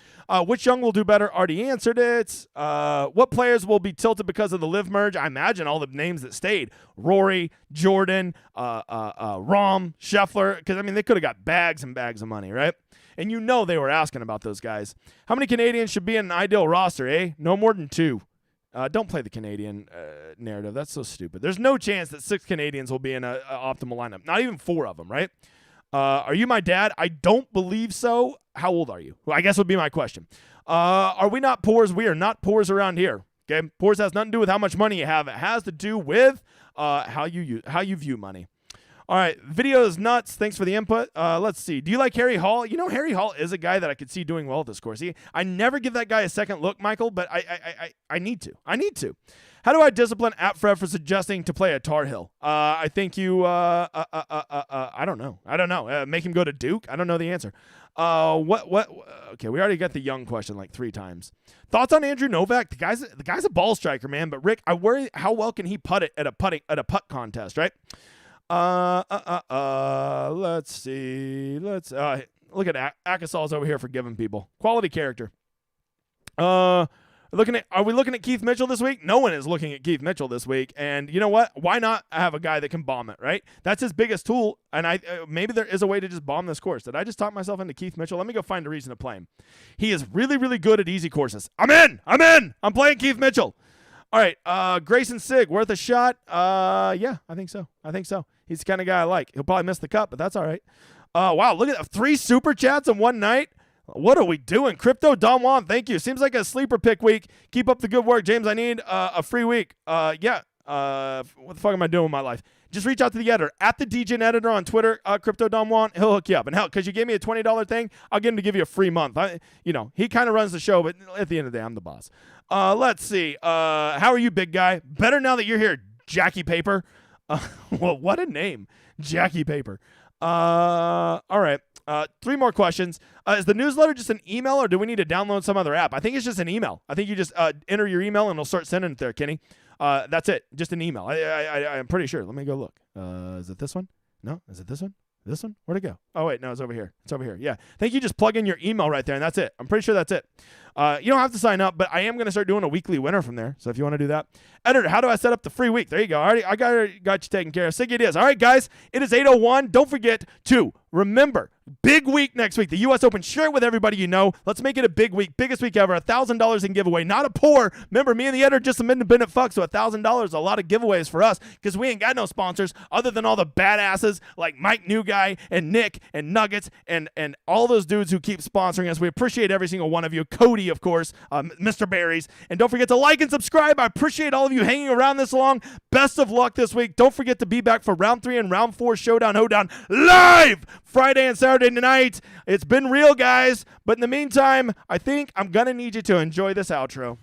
Which young will do better? Already answered it. What players will be tilted because of the Live merge? I imagine all the names that stayed. Rory, Jordan, Rahm, Scheffler. Because, I mean, they could have got bags and bags of money, right? And you know they were asking about those guys. How many Canadians should be in an ideal roster, eh? No more than 2. Don't play the Canadian narrative. That's so stupid. There's no chance that 6 Canadians will be in an optimal lineup. Not even 4 of them, right? Are you my dad? I don't believe so. How old are you? Well, I guess would be my question. Are we not poors? We are not poors around here. Okay, poors has nothing to do with how much money you have. It has to do with how you view money. All right, video is nuts. Thanks for the input. Let's see. Do you like Harry Hall? You know, Harry Hall is a guy that I could see doing well at this course. I never give that guy a second look, Michael, but I need to. I need to. How do I discipline AppFred for suggesting to play a Tar Heel? I think you. I don't know. I don't know. Make him go to Duke? I don't know the answer. What? Okay, we already got the young question like 3 times. Thoughts on Andrew Novak? The guy's a ball striker, man. But Rick, I worry how well can he putt it at a putt contest, right? Let's see. Let's look at Akasal's over here forgiving people. Quality character. Are we looking at Keith Mitchell this week? No one is looking at Keith Mitchell this week. And you know what? Why not have a guy that can bomb it, right? That's his biggest tool. And maybe there is a way to just bomb this course. Did I just talk myself into Keith Mitchell? Let me go find a reason to play him. He is really, really good at easy courses. I'm in. I'm playing Keith Mitchell. All right, Grayson Sig, worth a shot? Yeah, I think so. He's the kind of guy I like. He'll probably miss the cut, but that's all right. Wow, look at that. 3 super chats in one night. What are we doing? Crypto Don Juan, thank you. Seems like a sleeper pick week. Keep up the good work, James. I need a free week. Yeah. What the fuck am I doing with my life? Just reach out to the editor at the DGen editor on Twitter. Crypto Don Juan, he'll hook you up. And hell, because you gave me a $20 thing, I'll get him to give you a free month. He kind of runs the show, but at the end of the day, I'm the boss. Let's see. How are you, big guy? Better now that you're here, Jackie Paper. Well, what a name, Jackie Paper. All right. 3 more questions. Is the newsletter just an email, or do we need to download some other app? I think it's just an email. I think you just enter your email, and it'll start sending it there, Kenny. That's it. Just an email. I'm pretty sure. Let me go look. Is it this one? No. Is it this one? This one? Where'd it go? Oh, wait. No, it's over here. It's over here. Yeah. I think you just plug in your email right there, and that's it. I'm pretty sure that's it. You don't have to sign up, but I am going to start doing a weekly winner from there. So if you want to do that. Editor, how do I set up the free week? There you go. I got you taken care of. Sig it is. All right, guys. It is 8:01. Don't forget to remember, big week next week. The U.S. Open. Share it with everybody you know. Let's make it a big week. Biggest week ever. $1,000 in giveaway. Not a poor. Remember, me and the editor just some independent fucks. So $1,000. A lot of giveaways for us because we ain't got no sponsors other than all the badasses like Mike New Guy and Nick and Nuggets and all those dudes who keep sponsoring us. We appreciate every single one of you. Cody, of course, Mr. Barry's. And don't forget to like and subscribe. I appreciate all of you hanging around this long. Best of luck this week. Don't forget to be back for round 3 and round 4 Showdown Hoedown live Friday and Saturday night. It's been real, guys. But in the meantime, I think I'm going to need you to enjoy this outro.